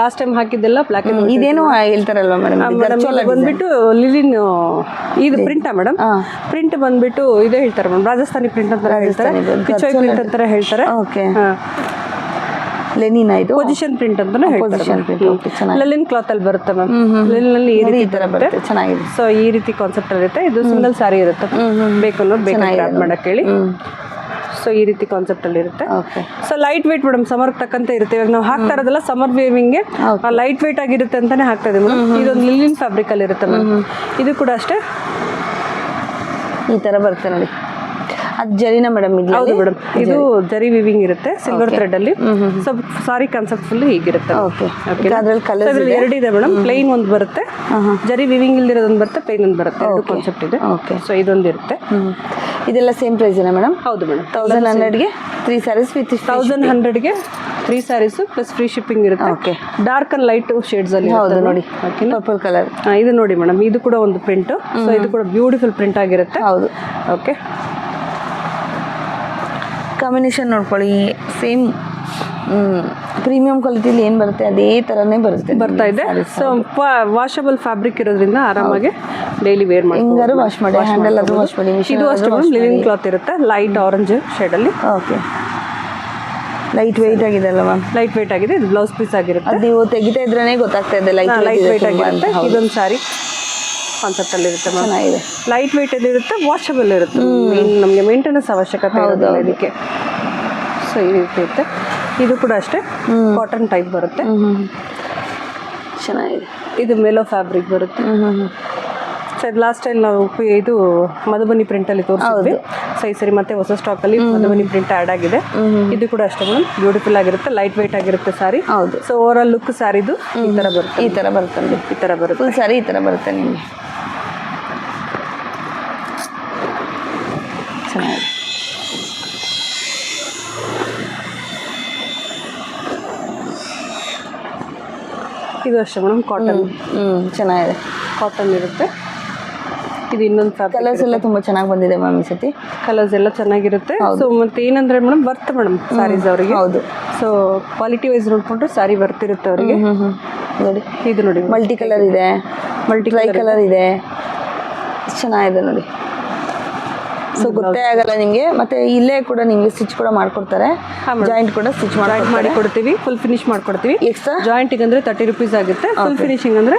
ಲಾಸ್ಟ್ ಟೈಮ್ ಹಾಕಿದ್ದೆಲ್ಲ ಬ್ಲ್ಯಾಕ್ ಅಂಡ್ ಇದೇನು ಹೇಳ್ತಾರಲ್ವಾ ಮೇಡಮ್, ಬಂದ್ಬಿಟ್ಟು ಲಿಲಿನ್ ಇದು ಪ್ರಿಂಟಾ ಮೇಡಮ್? ಪ್ರಿಂಟ್ ಬಂದ್ಬಿಟ್ಟು ಇದೇ ಹೇಳ್ತಾರೆ ಮೇಡಮ್, ರಾಜಸ್ಥಾನಿ ಪ್ರಿಂಟ್ ಅಂತ ಹೇಳ್ತಾರೆ, ಪಿಚೋಯ್ ಪ್ರಿಂಟ್ ಅಂತ ಹೇಳ್ತಾರೆ. ಓಕೆ, ಲೆನಿನ್ ಇದು ಪೊಸಿಷನ್ ಪ್ರಿಂಟ್ ಅಂತಾನೆ ಹೇಳ್ತಾರೆ. ಲೆಲಿನ್ ಕ್ಲಾತ್ ಅಲ್ಲಿ ಬರುತ್ತೆ ಮ್ಯಾಮ್. ಲೆಲಿನ್ ಅಲ್ಲಿ ಈ ತರ ಬರುತ್ತೆ, ಚೆನ್ನಾಗಿದೆ. ಸೊ ಈ ರೀತಿ ಕಾನ್ಸೆಪ್ಟ್ ಇರುತ್ತೆ. ಇದು ಸಿಂಗಲ್ ಸ್ಯಾರಿ ಇರುತ್ತೆ, ಬೇಕು ಅನ್ನೋದು ಬೇಕಾಗಿ ಮಾಡಕ್ಕೆ ಹೇಳಿ. ಸೊ ಈ ರೀತಿ ಕಾನ್ಸೆಪ್ಟ್ ಅಲ್ಲಿ ಇರುತ್ತೆ. So light weight madam, summer ತಕ್ಕಂತೆ ಇರುತ್ತೆ. ಇವಾಗ ನಾವು ಹಾಕ್ತಾ ಇರೋದಲ್ಲ ಸಮರ್ ವೇವಿಂಗ್ಗೆ ಲೈಟ್ ವೇಟ್ ಆಗಿರುತ್ತೆ ಅಂತಾನೆ ಹಾಕ್ತಾ ಇದೀವಿ ಮೇಡಮ್. ಇದೊಂದು ಲಿಲಿನ್ ಫ್ಯಾಬ್ರಿಕ್ ಅಲ್ಲಿ ಇರುತ್ತೆ ಮ್ಯಾಮ್. ಇದು ಕೂಡ ಅಷ್ಟೇ ಈ ತರ ಬರುತ್ತೆ ನೋಡಿ. ಅದು ಜರಿನಾ ಮೇಡಮ್? ಹೌದು ಮೇಡಮ್, ಇದು ಜರಿ ವಿವಿಂಗ್ ಇರುತ್ತೆ ಸಿಲ್ವರ್ ಥ್ರೆಡ್ ಅಲ್ಲಿ. ಸೊ ಸಾರಿ ಕಾನ್ಸೆಪ್ಟ್ ಫುಲ್ ಹೀಗಿರುತ್ತೆ. ಅದ್ರಲ್ಲಿ ಕಲರ್ 2 ಇದೆ ಮೇಡಮ್. ಪ್ಲೈನ್ ಒಂದು ಬರುತ್ತೆ, ಜರಿ ವಿವಿಂಗ್ ಇಲ್ದಿರೋದೊಂದು ಬರುತ್ತೆ, ಪ್ಲೈನ್ ಒಂದು ಬರುತ್ತೆ. 2 ಕಾನ್ಸೆಪ್ಟ್ ಇದೆ. ಸೊ ಇದೊಂದು ಇರುತ್ತೆ. ಇದೆಲ್ಲ ಸೇಮ್ ಪ್ರೈಸ್ ಏನಾ ಮೇಡಮ್? ಹೌದು ಮೇಡಮ್. 1100ಗೆ 3 ಸ್ಯಾರೀಸ್ ವಿತ್ 1100ಗೆ 3 ಸ್ಯಾರೀಸ್ ಪ್ಲಸ್ ಫ್ರೀ ಶಿಪ್ಪಿಂಗ್ ಇರುತ್ತೆ. Okay, dark and light shades ಅಲ್ಲಿ ಹೌದು ನೋಡಿ. ಪರ್ಪಲ್ ಕಲರ್ ಇದು ನೋಡಿ ಮೇಡಮ್, ಇದು ಕೂಡ ಒಂದು ಪ್ರಿಂಟ್. ಸೊ ಇದು ಕೂಡ ಬ್ಯೂಟಿಫುಲ್ ಪ್ರಿಂಟ್ ಆಗಿರುತ್ತೆ. ಹೌದು. ಓಕೆ, ಕಾಂಬಿನೇಷನ್ ನೋಡ್ಕೊಳ್ಳಿ, ಸೇಮ್ ಪ್ರೀಮಿಯಂ ಕ್ವಾಲಿಟಿಲಿ ಏನು ಬರುತ್ತೆ ಅದೇ ಥರನೇ ಬರ್ತಾ ಇದೆ. ಸೊ ವಾಷಬಲ್ ಫ್ಯಾಬ್ರಿಕ್ ಇರೋದ್ರಿಂದ ಆರಾಮಾಗಿ ಡೈಲಿ ವೇರ್ ಮಾಡಿ, ಹಿಂಗಾರು ವಾಶ್ ಮಾಡಿ, ಹ್ಯಾಂಡಲ್ ಅದು ವಾಶ್ ಮಾಡಿ. ಇದು ಅಷ್ಟೇ ಲಿನಿನ್ ಕ್ಲಾತ್ ಇರುತ್ತೆ, ಲೈಟ್ ಆರೆಂಜ್ ಶೇಡಲ್ಲಿ. ಓಕೆ, ಲೈಟ್ ವೆಯ್ಟ್ ಆಗಿದೆ ಅಲ್ಲ ಮ್ಯಾಮ್? ಲೈಟ್ ವೆಯ್ಟ್ ಆಗಿದೆ. ಇದು ಬ್ಲೌಸ್ ಪೀಸ್ ಆಗಿರುತ್ತೆ. ಅದು ನೀವು ತೆಗಿತಾ ಇದ್ರೇ ಗೊತ್ತಾಗ್ತಾ ಇದೆ ಲೈಟ್ ವೆಯ್ಟ್ ಆಗಿರುತ್ತೆ. ಇದೊಂದು ಸಾರಿ ಕಾನ್ಸೆಪ್ಟ್ ಅಲ್ಲಿ ಇರುತ್ತೆ, ಚೆನ್ನಾಗಿದೆ. ಲೈಟ್ ವೆಯ್ಟ್ ಅಲ್ಲಿ ಇರುತ್ತೆ, ವಾಷಬಲ್ ಇರುತ್ತೆ. ನಮಗೆ ಮೇಂಟೆನೆನ್ಸ್ ಅವಶ್ಯಕತೆ ಇರೋದಿಲ್ಲ ಇದಕ್ಕೆ. ಸೊ ಈ ರೀತಿ ಇರುತ್ತೆ. ಇದು ಕೂಡ ಅಷ್ಟೇ ಕಾಟನ್ ಟೈಪ್ ಬರುತ್ತೆ, ಚೆನ್ನಾಗಿದೆ. ಇದು ಮೆಲೋ ಫ್ಯಾಬ್ರಿಕ್ ಬರುತ್ತೆ. ಸೊ ಲಾಸ್ಟ್ ಟೈಮ್ ನಾವು ಇದು ಮಧುಬನಿ ಪ್ರಿಂಟ್ ಅಲ್ಲಿ ತೋರಿಸಿದ್ವಿ. ಸೊ ಈ ಸರಿ ಮತ್ತೆ ಹೊಸ ಸ್ಟಾಕ್ ಅಲ್ಲಿ ಮಧುಬನಿ ಪ್ರಿಂಟ್ ಆಡ್ ಆಗಿದೆ. ಇದು ಕೂಡ ಅಷ್ಟೇ ಮೇಡಮ್, ಬ್ಯೂಟಿಫುಲ್ ಆಗಿರುತ್ತೆ, ಲೈಟ್ ವೆಯ್ಟ್ ಆಗಿರುತ್ತೆ ಸಾರಿ. ಹೌದು. ಸೊ ಓವರ್ ಆಲ್ ಲುಕ್ ಸಾರಿದು ಈ ತರ ಬರುತ್ತೆ. ಈ ತರ ಬರುತ್ತೆ, ಈ ತರ ಬರುತ್ತೆ. ಫುಲ್ ಸಾರಿ ಈ ತರ ಬರುತ್ತೆ ನಿಮಗೆ. ಚೆನ್ನಾಗಿದೆ. ಇದು ಅಷ್ಟೇ ಮೇಡಮ್, ಕಾಟನ್. ಚೆನ್ನಾಗಿದೆ, ಕಾಟನ್ ಇರುತ್ತೆ. ಇದು ಇನ್ನೊಂದು ಕಲರ್ಸ್ ಎಲ್ಲ ತುಂಬಾ ಚೆನ್ನಾಗಿ ಬಂದಿದೆ ಮ್ಯಾಮ್ ಈ ಸತಿ. ಕಲರ್ಸ್ ಎಲ್ಲ ಚೆನ್ನಾಗಿರುತ್ತೆ. ಸೊ ಮತ್ತೆ ಏನಂದ್ರೆ ಮೇಡಮ್ ವರ್ತ್ ಮೇಡಮ್ ಸ್ಯಾರೀಸ್ ಅವರಿಗೆ. ಹೌದು. ಸೊ ಕ್ವಾಲಿಟಿ ವೈಸ್ ನೋಡ್ಕೊಂಡ್ರೆ ಸ್ಯಾರಿ ವರ್ತ್ ಇರುತ್ತೆ ಅವರಿಗೆ. ನೋಡಿ, ಇದು ನೋಡಿ ಮಲ್ಟಿ ಕಲರ್ ಇದೆ, ಮಲ್ಟಿ ಕಲರ್ ಇದೆ, ಚೆನ್ನಾಗಿದೆ ನೋಡಿ. ಸೊ ಗೊತ್ತೇ ಆಗಲ್ಲ ನಿಮಗೆ. ಮತ್ತೆ ಇಲ್ಲೇ ಕೂಡ ನಿಮಗೆ ಸ್ಟಿಚ್ ಕೂಡ ಮಾಡ್ಕೊಡ್ತಾರೆ, ಜಾಯಿಂಟ್ ಕೂಡ ಸ್ಟಿಚ್ ಮಾಡಿ ಕೊಡ್ತೀವಿ, ಫುಲ್ ಫಿನಿಶ್ ಮಾಡ್ಕೊಡ್ತೀವಿ. ಎಕ್ಸ್ಟ್ರಾ ಜಾಯಿಂಟಿಗೆ ಅಂದ್ರೆ 30 ರೂಪೀಸ್ ಆಗುತ್ತೆ. ಫುಲ್ ಫಿನಿಶಿಂಗ್ ಅಂದ್ರೆ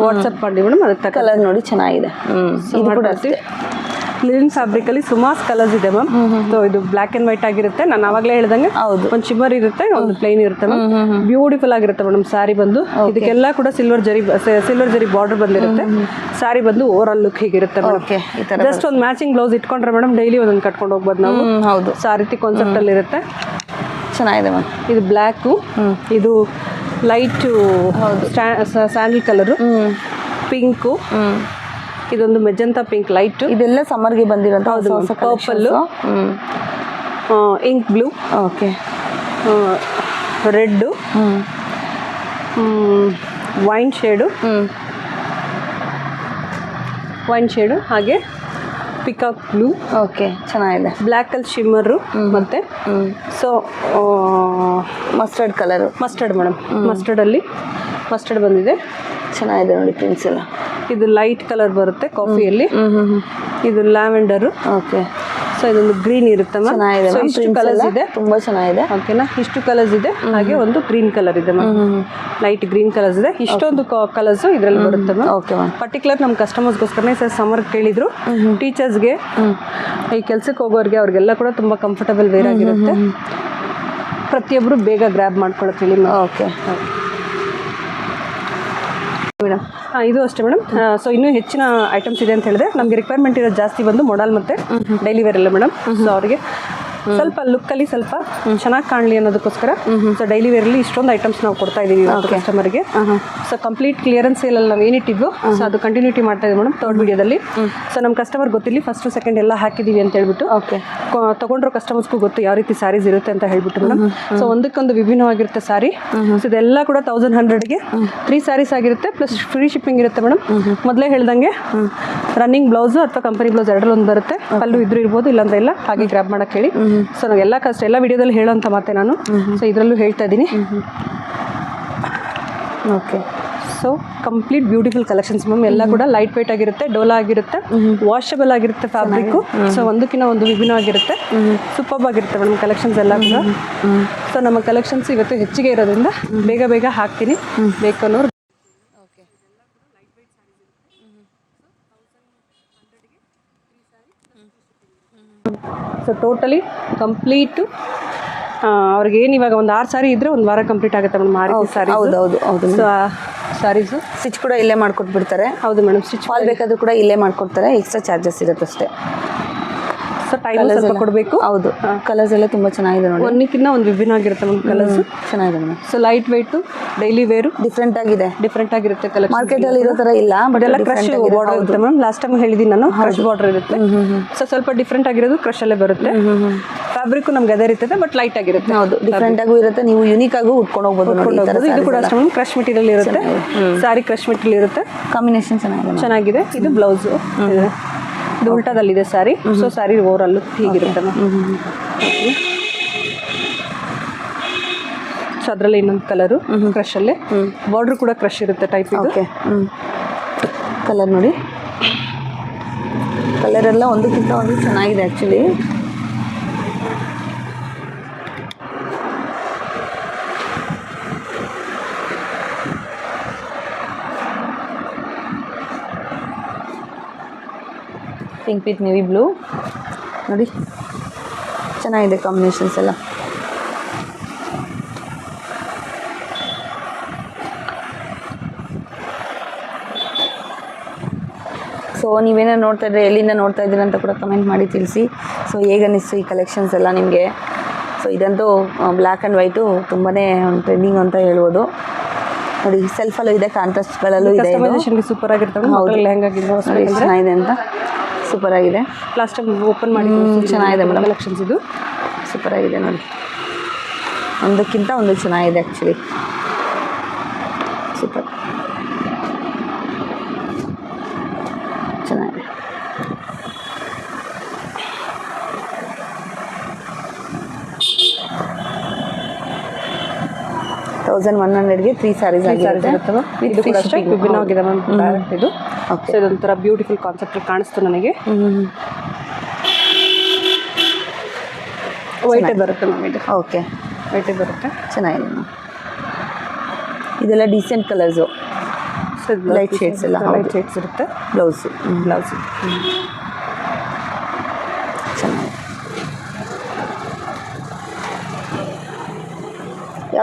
ವಾಟ್ಸಪ್ ಮಾಡಿ ಮೇಡಮ್. ಅದಕ್ಕೆ ಕಲರ್ ನೋಡಿ ಚೆನ್ನಾಗಿದೆ. ಇದು ಕೂಡ ಅಷ್ಟೇ ಲಿನನ್ ಫ್ಯಾಬ್ರಿಕ್ ಅಲ್ಲಿ ಸುಮಾರು ಕಲರ್ಸ್ ಇದೆ ಮ್ಯಾಮ್. ಸೊ ಇದು ಬ್ಲಾಕ್ ಅಂಡ್ ವೈಟ್ ಆಗಿರುತ್ತೆ. ನಾನು ಆವಾಗಲೇ ಹೇಳ್ದಂಗೆ ಹೌದು. ಒಂದು ಶಿಮ್ಮರ್ ಇರುತ್ತೆ, ಒಂದು ಪ್ಲೇನ್ ಇರುತ್ತೆ ಮ್ಯಾಮ್. ಬ್ಯೂಟಿಫುಲ್ ಆಗಿರುತ್ತೆ ಮೇಡಮ್ ಸ್ಯಾರಿ ಬಂದು. ಇದಕ್ಕೆಲ್ಲ ಕೂಡ ಸಿಲ್ವರ್ ಜರಿ ಬಾರ್ಡರ್ ಬಂದಿರುತ್ತೆ. ಸ್ಯಾರಿ ಬಂದು ಓವರ್ ಆಲ್ ಲುಕ್ ಹೀಗಿರುತ್ತೆ ಮೇಡಮ್. ಜಸ್ಟ್ ಒಂದು ಮ್ಯಾಚಿಂಗ್ ಬ್ಲೌಸ್ ಇಟ್ಕೊಂಡ್ರೆ ಮೇಡಮ್ ಡೈಲಿ ಒಂದೊಂದು ಕಟ್ಕೊಂಡು ಹೋಗ್ಬೋದು ನಾವು. ಹೌದು. ಸೊ ಆ ರೀತಿ ಕಾನ್ಸೆಪ್ಟ್ ಅಲ್ಲಿ ಇರುತ್ತೆ. ಚೆನ್ನಾಗಿದೆ ಮ್ಯಾಮ್. ಇದು ಬ್ಲ್ಯಾಕು, ಇದು ಲೈಟು ಸ್ಯಾಂಡಲ್ ಕಲರು, ಪಿಂಕು, ಇದೊಂದು ಮೆಜೆಂಟಾ ಪಿಂಕ್ ಲೈಟ್. ಇದೆಲ್ಲ ಸಮ್ಮರ್ಗೆ ಬಂದಿರೋದು. Purple, ink blue, okay, red, wine shade, ಹಾಗೆ ಪಿಕಾಕ್ ಬ್ಲೂ. ಓಕೆ, ಚೆನ್ನಾಗಿದೆ. ಬ್ಲ್ಯಾಕಲ್ಲಿ ಶಿಮ್ಮರು ಮತ್ತು so mustard colour. Mustard madam, mustard ಬಂದಿದೆ. ಚೆನ್ನಾಗಿದೆ ನೋಡಿ ಪ್ರಿಂಟ್ಸ್ ಎಲ್ಲ. ಇದು ಲೈಟ್ ಕಲರ್ ಬರುತ್ತೆ ಕಾಫಿಯಲ್ಲಿ. ಇದು ಲ್ಯಾವೆಂಡರು. ಓಕೆ. ಸೊ ಇದೊಂದು ಗ್ರೀನ್ ಇರುತ್ತೆ ಮ್ಯಾಮ್. ಸೊ ಇಷ್ಟು ಕಲರ್ಸ್ ಇದೆ, ತುಂಬಾ ಚೆನ್ನಾಗಿದೆ. ಓಕೆನಾ, ಇಷ್ಟು ಕಲರ್ಸ್ ಇದೆ. ಹಾಗೆ ಒಂದು ಗ್ರೀನ್ ಕಲರ್ ಇದೆ ಮ್ಯಾಮ್, ಲೈಟ್ ಗ್ರೀನ್ ಕಲರ್ಸ್ ಇದೆ. ಇಷ್ಟೊಂದು ಕಲರ್ಸ್ ಇದರಲ್ಲಿ ಬರುತ್ತೆ ಮ್ಯಾಮ್. Okay ma'am. ಪರ್ಟಿಕ್ಯುಲರ್ ನಮ್ಮ ಕಸ್ಟಮರ್ಸ್ಗೋಸ್ಕರನೇ ಸರ್ ಸಮ್ಮರ್ ಕೇಳಿದ್ರು. ಟೀಚರ್ಸ್ಗೆ, ಈ ಕೆಲ್ಸಕ್ಕೆ ಹೋಗೋರಿಗೆ ಅವ್ರಿಗೆಲ್ಲ ಕೂಡ ತುಂಬ ಕಂಫರ್ಟಬಲ್ ವೇರ್ ಆಗಿರುತ್ತೆ. ಪ್ರತಿಯೊಬ್ಬರು ಬೇಗ ಗ್ರ್ಯಾಬ್ ಮಾಡ್ಕೊಳ್ಳೋಕೆ ಹೇಳಿ ಮ್ಯಾಮ್. Okay madam. ಇದು ಅಷ್ಟೇ ಮೇಡಮ್. ಸೊ ಇನ್ನೂ ಹೆಚ್ಚಿನ ಐಟಮ್ಸ್ ಇದೆ ಅಂತ ಹೇಳಿದ್ರೆ ನಮಗೆ ರಿಕ್ವೈರ್ಮೆಂಟ್ ಇರೋದು ಜಾಸ್ತಿ ಬಂದು ಮೊಡಲ್ ಮತ್ತು ಡೈಲಿ ವೇರ್ ಎಲ್ಲ ಮೇಡಮ್. ಸೊ ಅವರಿಗೆ ಸ್ವಲ್ಪ ಲುಕ್ಕಲ್ಲಿ ಸ್ವಲ್ಪ ಚೆನ್ನಾಗಿ ಕಾಣಲಿ ಅನ್ನೋದಕ್ಕೋಸ್ಕರ ಸೊ ಡೈಲಿ ವೇರಲ್ಲಿ ಇಷ್ಟೊಂದು ಐಟಮ್ಸ್ ನಾವು ಕೊಡ್ತಾ ಇದ್ದೀವಿ ಕಸ್ಟಮರ್ಗೆ. ಸೊ ಕಂಪ್ಲೀಟ್ ಕ್ಲಿಯರೆನ್ಸ್ ಸೇಲಲ್ಲಿ ನಾವು ಏನಿಟ್ಟಿದ್ವು ಸೊ ಅದು ಕಂಟಿನ್ಯೂಟಿ ಮಾಡ್ತಾ ಇದ್ದೀವಿ ಮೇಡಮ್ ಥರ್ಡ್ ವಿಡಿಯೋದಲ್ಲಿ. ಸೊ ನಮ್ಮ ಕಸ್ಟಮರ್ ಗೊತ್ತಿರಲಿ ಫಸ್ಟು ಸೆಕೆಂಡ್ ಎಲ್ಲ ಹಾಕಿದ್ದೀವಿ ಅಂತ ಹೇಳ್ಬಿಟ್ಟು. ಓಕೆ. ತೊಗೊಂಡ್ರೋ ಕಸ್ಟಮರ್ಸ್ಗೂ ಗೊತ್ತು ಯಾವ ರೀತಿ ಸ್ಯಾರೀಸ್ ಇರುತ್ತೆ ಅಂತ ಹೇಳ್ಬಿಟ್ಟು ಮೇಡಮ್. ಸೊ ಒಂದಕ್ಕೊಂದು ವಿಭಿನ್ನವಾಗಿರುತ್ತೆ ಸ್ಯಾರಿ. ಸೊ ಇದೆಲ್ಲ ಕೂಡ 1100ಗೆ 3 ಸ್ಯಾರೀಸ್ ಆಗಿರುತ್ತೆ, ಪ್ಲಸ್ ಫ್ರೀ ಶಿಪ್ಪಿಂಗ್ ಇರುತ್ತೆ ಮೇಡಮ್. ಮೊದಲೇ ಹೇಳ್ದಂಗೆ ರನ್ನಿಂಗ್ ಬ್ಲೌಸು ಅಥವಾ ಕಂಪನಿ ಬ್ಲೌಸ್ ಎರಡರಲ್ಲಿ ಒಂದು ಬರುತ್ತೆ. ಪಲ್ಲು ಇದ್ರೂ ಇರ್ಬೋದು, ಇಲ್ಲಾಂದ್ರೆ ಇಲ್ಲ, ಹಾಗೆ ಗ್ರ್ಯಾಬ್ ಮಾಡೋಕ್ಕೆ ಹೇಳಿ. ಸೊ ನಾವು ಎಲ್ಲ ವಿಡಿಯೋದಲ್ಲಿ ಹೇಳೋಂಥ ಮಾತೆ ನಾನು. ಸೊ ಇದರಲ್ಲೂ ಹೇಳ್ತಾ ಇದ್ದೀನಿ. Okay. So complete beautiful collections ma'am. ಎಲ್ಲ ಕೂಡ ಲೈಟ್ ವೇಟ್ ಆಗಿರುತ್ತೆ, ಡೋಲಾ ಆಗಿರುತ್ತೆ, ವಾಷಬಲ್ ಆಗಿರುತ್ತೆ ಫ್ಯಾಬ್ರಿಕ್ಕು. ಸೊ ಒಂದಕ್ಕಿಂತ ಒಂದು ವಿಭಿನ್ನವಾಗಿರುತ್ತೆ, ಸೂಪರ್ಬ್ ಆಗಿರುತ್ತೆ ಮೇಡಮ್ ಕಲೆಕ್ಷನ್ಸ್ ಎಲ್ಲ ಕೂಡ. ಸೊ ನಮ್ಮ ಕಲೆಕ್ಷನ್ಸ್ ಇವತ್ತು ಹೆಚ್ಚಿಗೆ ಇರೋದ್ರಿಂದ ಬೇಗ ಹಾಕ್ತೀನಿ, ಬೇಕನ್ನೋರು. ಸೊ ಟೋಟಲಿ ಕಂಪ್ಲೀಟು ಅವ್ರಿಗೆ ಏನು ಇವಾಗ ಒಂದು 6 ಸಾರಿ ಇದ್ದರೆ ಒಂದು ವಾರ ಕಂಪ್ಲೀಟ್ ಆಗುತ್ತೆ ಮೇಡಮ್. 6 ಸಾರಿ. ಹೌದು. ಸೊ ಸಾರೀಸು ಸ್ಟಿಚ್ ಕೂಡ ಇಲ್ಲೇ ಮಾಡ್ಕೊಟ್ಬಿಡ್ತಾರೆ. ಹೌದು ಮೇಡಮ್. ಸ್ಟಿಚ್ ಫಾಲ್ ಬೇಕಾದರೂ ಕೂಡ ಇಲ್ಲೇ ಮಾಡ್ಕೊಡ್ತಾರೆ, ಎಕ್ಸ್ಟ್ರಾ ಚಾರ್ಜಸ್ ಇರುತ್ತೆ ಅಷ್ಟೇ. ಸೊ ಟೈಮ್ ಸ್ವಲ್ಪ ಕೊಡಬೇಕು. ಹೌದು. ಕಲರ್ಸ್ ಎಲ್ಲ ತುಂಬ ಚೆನ್ನಾಗಿದೆ ನೋಡಿ. ಒಂದಕ್ಕಿಂತ ಒಂದು ವಿಭಿನ್ನ ಆಗಿರುತ್ತೆ ಮೇಡಮ್ ಕಲರ್ಸು. ಚೆನ್ನಾಗಿದೆ madam. So light weight, daily wear, different ಆಗಿರುತ್ತೆ ಕಲರ್. ಮಾರ್ಕೆಟಲ್ಲಿ ಇರೋ ಥರ ಇಲ್ಲ, ಬಟ್ ಎಲ್ಲ ಕ್ರಶ್ ಬಾರ್ಡರ್ ಇರುತ್ತೆ ಮ್ಯಾಮ್. ಲಾಸ್ಟ್ ಟೈಮ್ ಹೇಳಿದ್ದೀನಿ ನಾನು, ಕ್ರಶ್ ಬಾರ್ಡರ್ ಇರುತ್ತೆ. ಸೊ ಸ್ವಲ್ಪ ಡಿಫ್ರೆಂಟ್ ಆಗಿರೋದು ಕ್ರಶಲ್ಲೇ ಬರುತ್ತೆ. ಫ್ಯಾಬ್ರಿಕ್ ನಮ್ಗೆ ಅದೇ ಇರ್ತದೆ, ಬಟ್ ಲೈಟ್ ಆಗಿರುತ್ತೆ. ಹೌದು, ಡಿಫ್ರೆಂಟ್ ಆಗೂ ಇರುತ್ತೆ. ನೀವು ಯುನೀಕ್ ಆಗೂ ಉಟ್ಕೊಂಡು ಹೋಗ್ಬೋದು. ಇದು ಕೂಡ ಅಷ್ಟೇ ಮ್ಯಾಮ್. ಕ್ರಶ್ ಮೆಟೀರಿಯಲ್ ಇರುತ್ತೆ, ಸ್ಯಾರಿ ಕ್ರಶ್ ಮೆಟೀರಿಯಲ್ ಇರುತ್ತೆ. ಕಾಂಬಿನೇಷನ್ ಚೆನ್ನಾಗಿದೆ. ಇದು ಬ್ಲೌಸು, ಇದು ಉಲ್ಟಾದಲ್ಲಿದೆ sari. So sari over all ಹೀಗಿರುತ್ತೆ ಮ್ಯಾಮ್. ಸೊ ಅದರಲ್ಲಿ ಇನ್ನೊಂದು ಕಲರು ಕ್ರಶಲ್ಲೇ, ಬಾರ್ಡ್ರ್ ಕೂಡ ಕ್ರಶ್ ಇರುತ್ತೆ ಟೈಪ್. ಇದು ಕಲರ್ ನೋಡಿ, ಕಲರ್ ಎಲ್ಲ ಒಂದಕ್ಕಿಂತ ಒಂದು ಚೆನ್ನಾಗಿದೆ actually. Pink with navy blue ನೋಡಿ, ಚೆನ್ನಾಗಿದೆ ಕಾಂಬಿನೇಷನ್ಸ್ ಎಲ್ಲ. ಸೊ ನೀವೇನೋ ನೋಡ್ತಾ ಇದ್ರೆ ಎಲ್ಲಿಂದ ನೋಡ್ತಾ ಇದ್ದೀರ ಅಂತ ಕೂಡ ಕಮೆಂಟ್ ಮಾಡಿ ತಿಳಿಸಿ. ಸೊ ಹೇಗನ್ನಿಸ್ತು ಈ ಕಲೆಕ್ಷನ್ಸ್ ಎಲ್ಲ ನಿಮಗೆ? ಸೊ ಇದಂತೂ ಬ್ಲ್ಯಾಕ್ ಆ್ಯಂಡ್ ವೈಟು ತುಂಬಾ ಟ್ರೆಂಡಿಂಗ್ ಅಂತ ಹೇಳ್ಬೋದು. ನೋಡಿ, ಸೆಲ್ಫಲ್ಲೂ ಇದೆ, ಕಾಂಟ್ರಾಸ್ಟ್ಗಳಲ್ಲೂ ಇದೆ. ಸೂಪರ್ ಆಗಿರ್ತವೆ. ಚೆನ್ನಾಗಿದೆ ಅಂತ, ಸೂಪರ್ ಆಗಿದೆ. ಲಾಸ್ಟ್ ಟೈಮ್ ಓಪನ್ ಮಾಡಿ ಚೆನ್ನಾಗಿದೆ ಮೇಡಮ್ ಕಲೆಕ್ಷನ್ಸ್. ಇದು ಸೂಪರ್ ಆಗಿದೆ ನೋಡಿ, ಒಂದಕ್ಕಿಂತ ಒಂದು ಚೆನ್ನಾಗಿದೆ ಆ್ಯಕ್ಚುಲಿ. ಸೂಪರ್ ಚೆನ್ನಾಗಿದೆ. $1100ಗೆ 3 ಸ್ಯಾರೀಸ್ ಆಗಿರುತ್ತೆ. ಇದು ಕೂಡ ಅಷ್ಟೇ ವಿಭಿನ್ನವಾಗಿದೆ ಮ್ಯಾಮ್. ಇದು ಇದೊಂಥರ ಬ್ಯೂಟಿಫುಲ್ ಕಾನ್ಸೆಪ್ಟ್ ಕಾಣಿಸ್ತು ನನಗೆ. ವೈಟೇ ಬರುತ್ತೆ ಮ್ಯಾಮ್. ಇದು ಓಕೆ, ವೈಟೇ ಬರುತ್ತೆ. ಚೆನ್ನಾಗಿದೆ ಮ್ಯಾಮ್. ಇದೆಲ್ಲ ಡೀಸೆಂಟ್ ಕಲರ್ಸು, ಲೈಟ್ ಶೇಡ್ಸ್ ಎಲ್ಲ. ಲೈಟ್ ಶೇಡ್ಸ್ ಇರುತ್ತೆ. ಬ್ಲೌಸು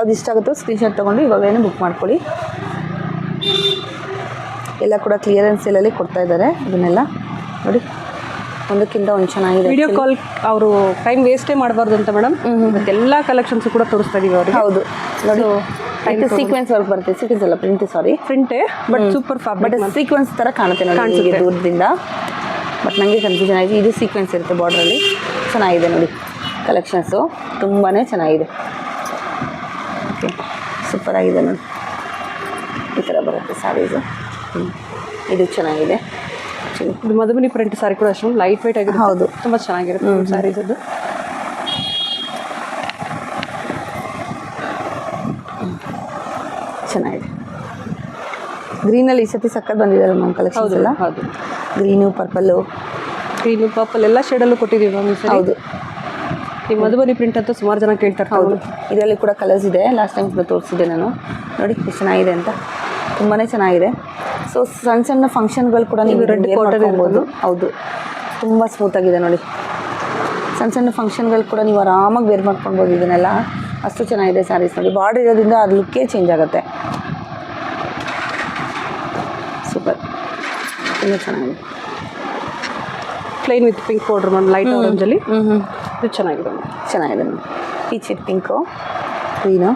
ಯಾವ್ದು ಇಷ್ಟ ಆಗುತ್ತೋ ಸ್ಕ್ರೀನ್ಶಾಟ್ ತೊಗೊಂಡು ಇವಾಗಲೇ ಬುಕ್ ಮಾಡ್ಕೊಳ್ಳಿ. ಎಲ್ಲ ಕೂಡ ಕ್ಲಿಯರೆನ್ಸ್ ಸೇಲಲ್ಲಿ ಕೊಡ್ತಾ ಇದ್ದಾರೆ. ಇದನ್ನೆಲ್ಲ ನೋಡಿ, ಒಂದಕ್ಕಿಂತ ಒಂದು ಚೆನ್ನಾಗಿದೆ. ವಿಡಿಯೋ ಕಾಲ್ ಅವರು ಟೈಮ್ ವೇಸ್ಟೇ ಮಾಡಬಾರ್ದು ಅಂತ ಮೇಡಮ್, ಎಲ್ಲ ಕಲೆಕ್ಷನ್ಸ್ ಕೂಡ ತೋರಿಸ್ತಾ ಇದೀವಿ ಅವ್ರಿಗೆ. ಹೌದು ನೋಡಿ, ಇದು ಸೀಕ್ವೆನ್ಸ್ ವರ್ಕ್ ಬರುತ್ತೆ. ಸೀಕ್ವೆನ್ಸ್ ಅಲ್ಲ, ಪ್ರಿಂಟ್, ಸಾರಿ ಪ್ರಿಂಟೇ, but super fabric, but sequence ಥರ ಕಾಣುತ್ತೆ ನೋಡಿ ದೂರದಿಂದ. ಬಟ್ ನನಗೆ ಕನ್ಫ್ಯೂಷನ್ ಆಯಿತು. ಇದು ಸೀಕ್ವೆನ್ಸ್ ಇರುತ್ತೆ ಬಾರ್ಡ್ರಲ್ಲಿ. ಚೆನ್ನಾಗಿದೆ ನೋಡಿ ಕಲೆಕ್ಷನ್ಸು, ತುಂಬಾ ಚೆನ್ನಾಗಿದೆ. ಓಕೆ, ಸೂಪರ್ ಆಗಿದೆ ನೋಡಿ. ಈ ಥರ ಬರುತ್ತೆ ಸ್ಯಾರೀಸು. ಇದು ಚೆನ್ನಾಗಿದೆ. ಇದು ಮಧುಬನಿ ಪ್ರಿಂಟ್ ಸಾರಿ ಕೂಡ ಅಷ್ಟು ಲೈಟ್ ವೇಟ್ ಆಗಿದೆ. ಹೌದು, ತುಂಬ ಚೆನ್ನಾಗಿರುತ್ತೆ ಸ್ಯಾರೀಸ್ ಅದು. ಚೆನ್ನಾಗಿದೆ. ಗ್ರೀನಲ್ಲಿ ಈ ಸತಿ ಸಕ್ಕತ್ ಬಂದಿದ್ದಾರೆ ನಮ್ಮ ಕಲೆಕ್ಷನ್ಸ್ ಎಲ್ಲ. ಹೌದು, ಗ್ರೀನು, ಪರ್ಪಲ್ಲು, ಗ್ರೀನು, ಪರ್ಪಲ್ ಎಲ್ಲ ಶೇಡಲ್ಲೂ ಕೊಟ್ಟಿದ್ದೀವಿ ಮ್ಯಾಮ್. ಹೌದು, ಈ ಮಧುಬನಿ ಪ್ರಿಂಟ್ ಅಂತೂ ಸುಮಾರು ಜನ ಕೇಳ್ತಾರೆ. ಹೌದು, ಇದರಲ್ಲಿ ಕೂಡ ಕಲರ್ಸ್ ಇದೆ. ಲಾಸ್ಟ್ ಟೈಮ್ ಕೂಡ ತೋರಿಸಿದ್ದೆ ನಾನು. ನೋಡಿ ಎಷ್ಟು ಚೆನ್ನಾಗಿದೆ ಅಂತ, ತುಂಬಾ ಚೆನ್ನಾಗಿದೆ. ಸೊ ಸಣ್ಣ ಸಣ್ಣ ಫಂಕ್ಷನ್ಗಳು ಕೂಡ ನೀವು ರೆಡ್ ಕಾಟನ್ ಇರ್ಬೋದು. ಹೌದು, ತುಂಬ ಸ್ಮೂತಾಗಿದೆ ನೋಡಿ. ಸಣ್ಣ ಸಣ್ಣ ಫಂಕ್ಷನ್ಗಳು ಕೂಡ ನೀವು ಆರಾಮಾಗಿ ವೇರ್ ಮಾಡ್ಕೊಳ್ಬೋದು ಇದನ್ನೆಲ್ಲ. ಅಷ್ಟು ಚೆನ್ನಾಗಿದೆ ಸ್ಯಾರೀಸ್ ನೋಡಿ. ಬಾರ್ಡರ್ ಇರೋದ್ರಿಂದ ಅದು ಲುಕ್ಕೇ ಚೇಂಜ್ ಆಗುತ್ತೆ. ಸೂಪರ್, ತುಂಬ ಚೆನ್ನಾಗಿದೆ. Plain with pink powder ma'am, light ಆರೆಂಜಲ್ಲಿ. ಇದು ಚೆನ್ನಾಗಿದೆ, ಚೆನ್ನಾಗಿದೆ ನೋಡಿ. Peach with pink, green,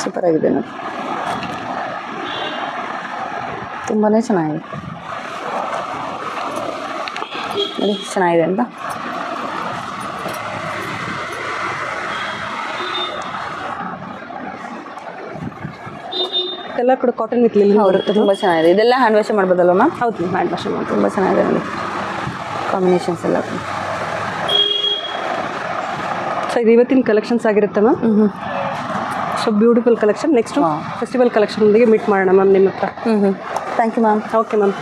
super ಆಗಿದೆ ನೋಡಿ. ತುಂಬಾ ಚೆನ್ನಾಗಿದೆ ನೋಡಿ, ಚೆನ್ನಾಗಿದೆ ಅಂತ. ಎಲ್ಲ ಕೂಡ ಕಾಟನ್ ವಿತ್ ಲಿಲ್ಲಿ ಬರುತ್ತೆ. ತುಂಬ ಚೆನ್ನಾಗಿದೆ. ಇದೆಲ್ಲ ಹ್ಯಾಂಡ್ ವಾಶ್ ಮಾಡ್ಬೋದಲ್ವ ಮ್ಯಾಮ್? ಹೌದು, ಹ್ಯಾಂಡ್ ವಾಶ್ ಮಾಡಿ. ತುಂಬ ಚೆನ್ನಾಗಿದೆ ನೋಡಿ ಕಾಂಬಿನೇಷನ್ಸ್ ಎಲ್ಲ. ಸೊ ಇದು ಇವತ್ತಿನ ಕಲೆಕ್ಷನ್ಸ್ ಆಗಿರುತ್ತೆ ma'am. So beautiful collection. Next festival ಕಲೆಕ್ಷನ್ನೊಂದಿಗೆ ಮೀಟ್ ಮಾಡೋಣ ಮ್ಯಾಮ್ ನಿಮ್ಮ ಹತ್ರ. Thank you ma'am. Okay ma'am.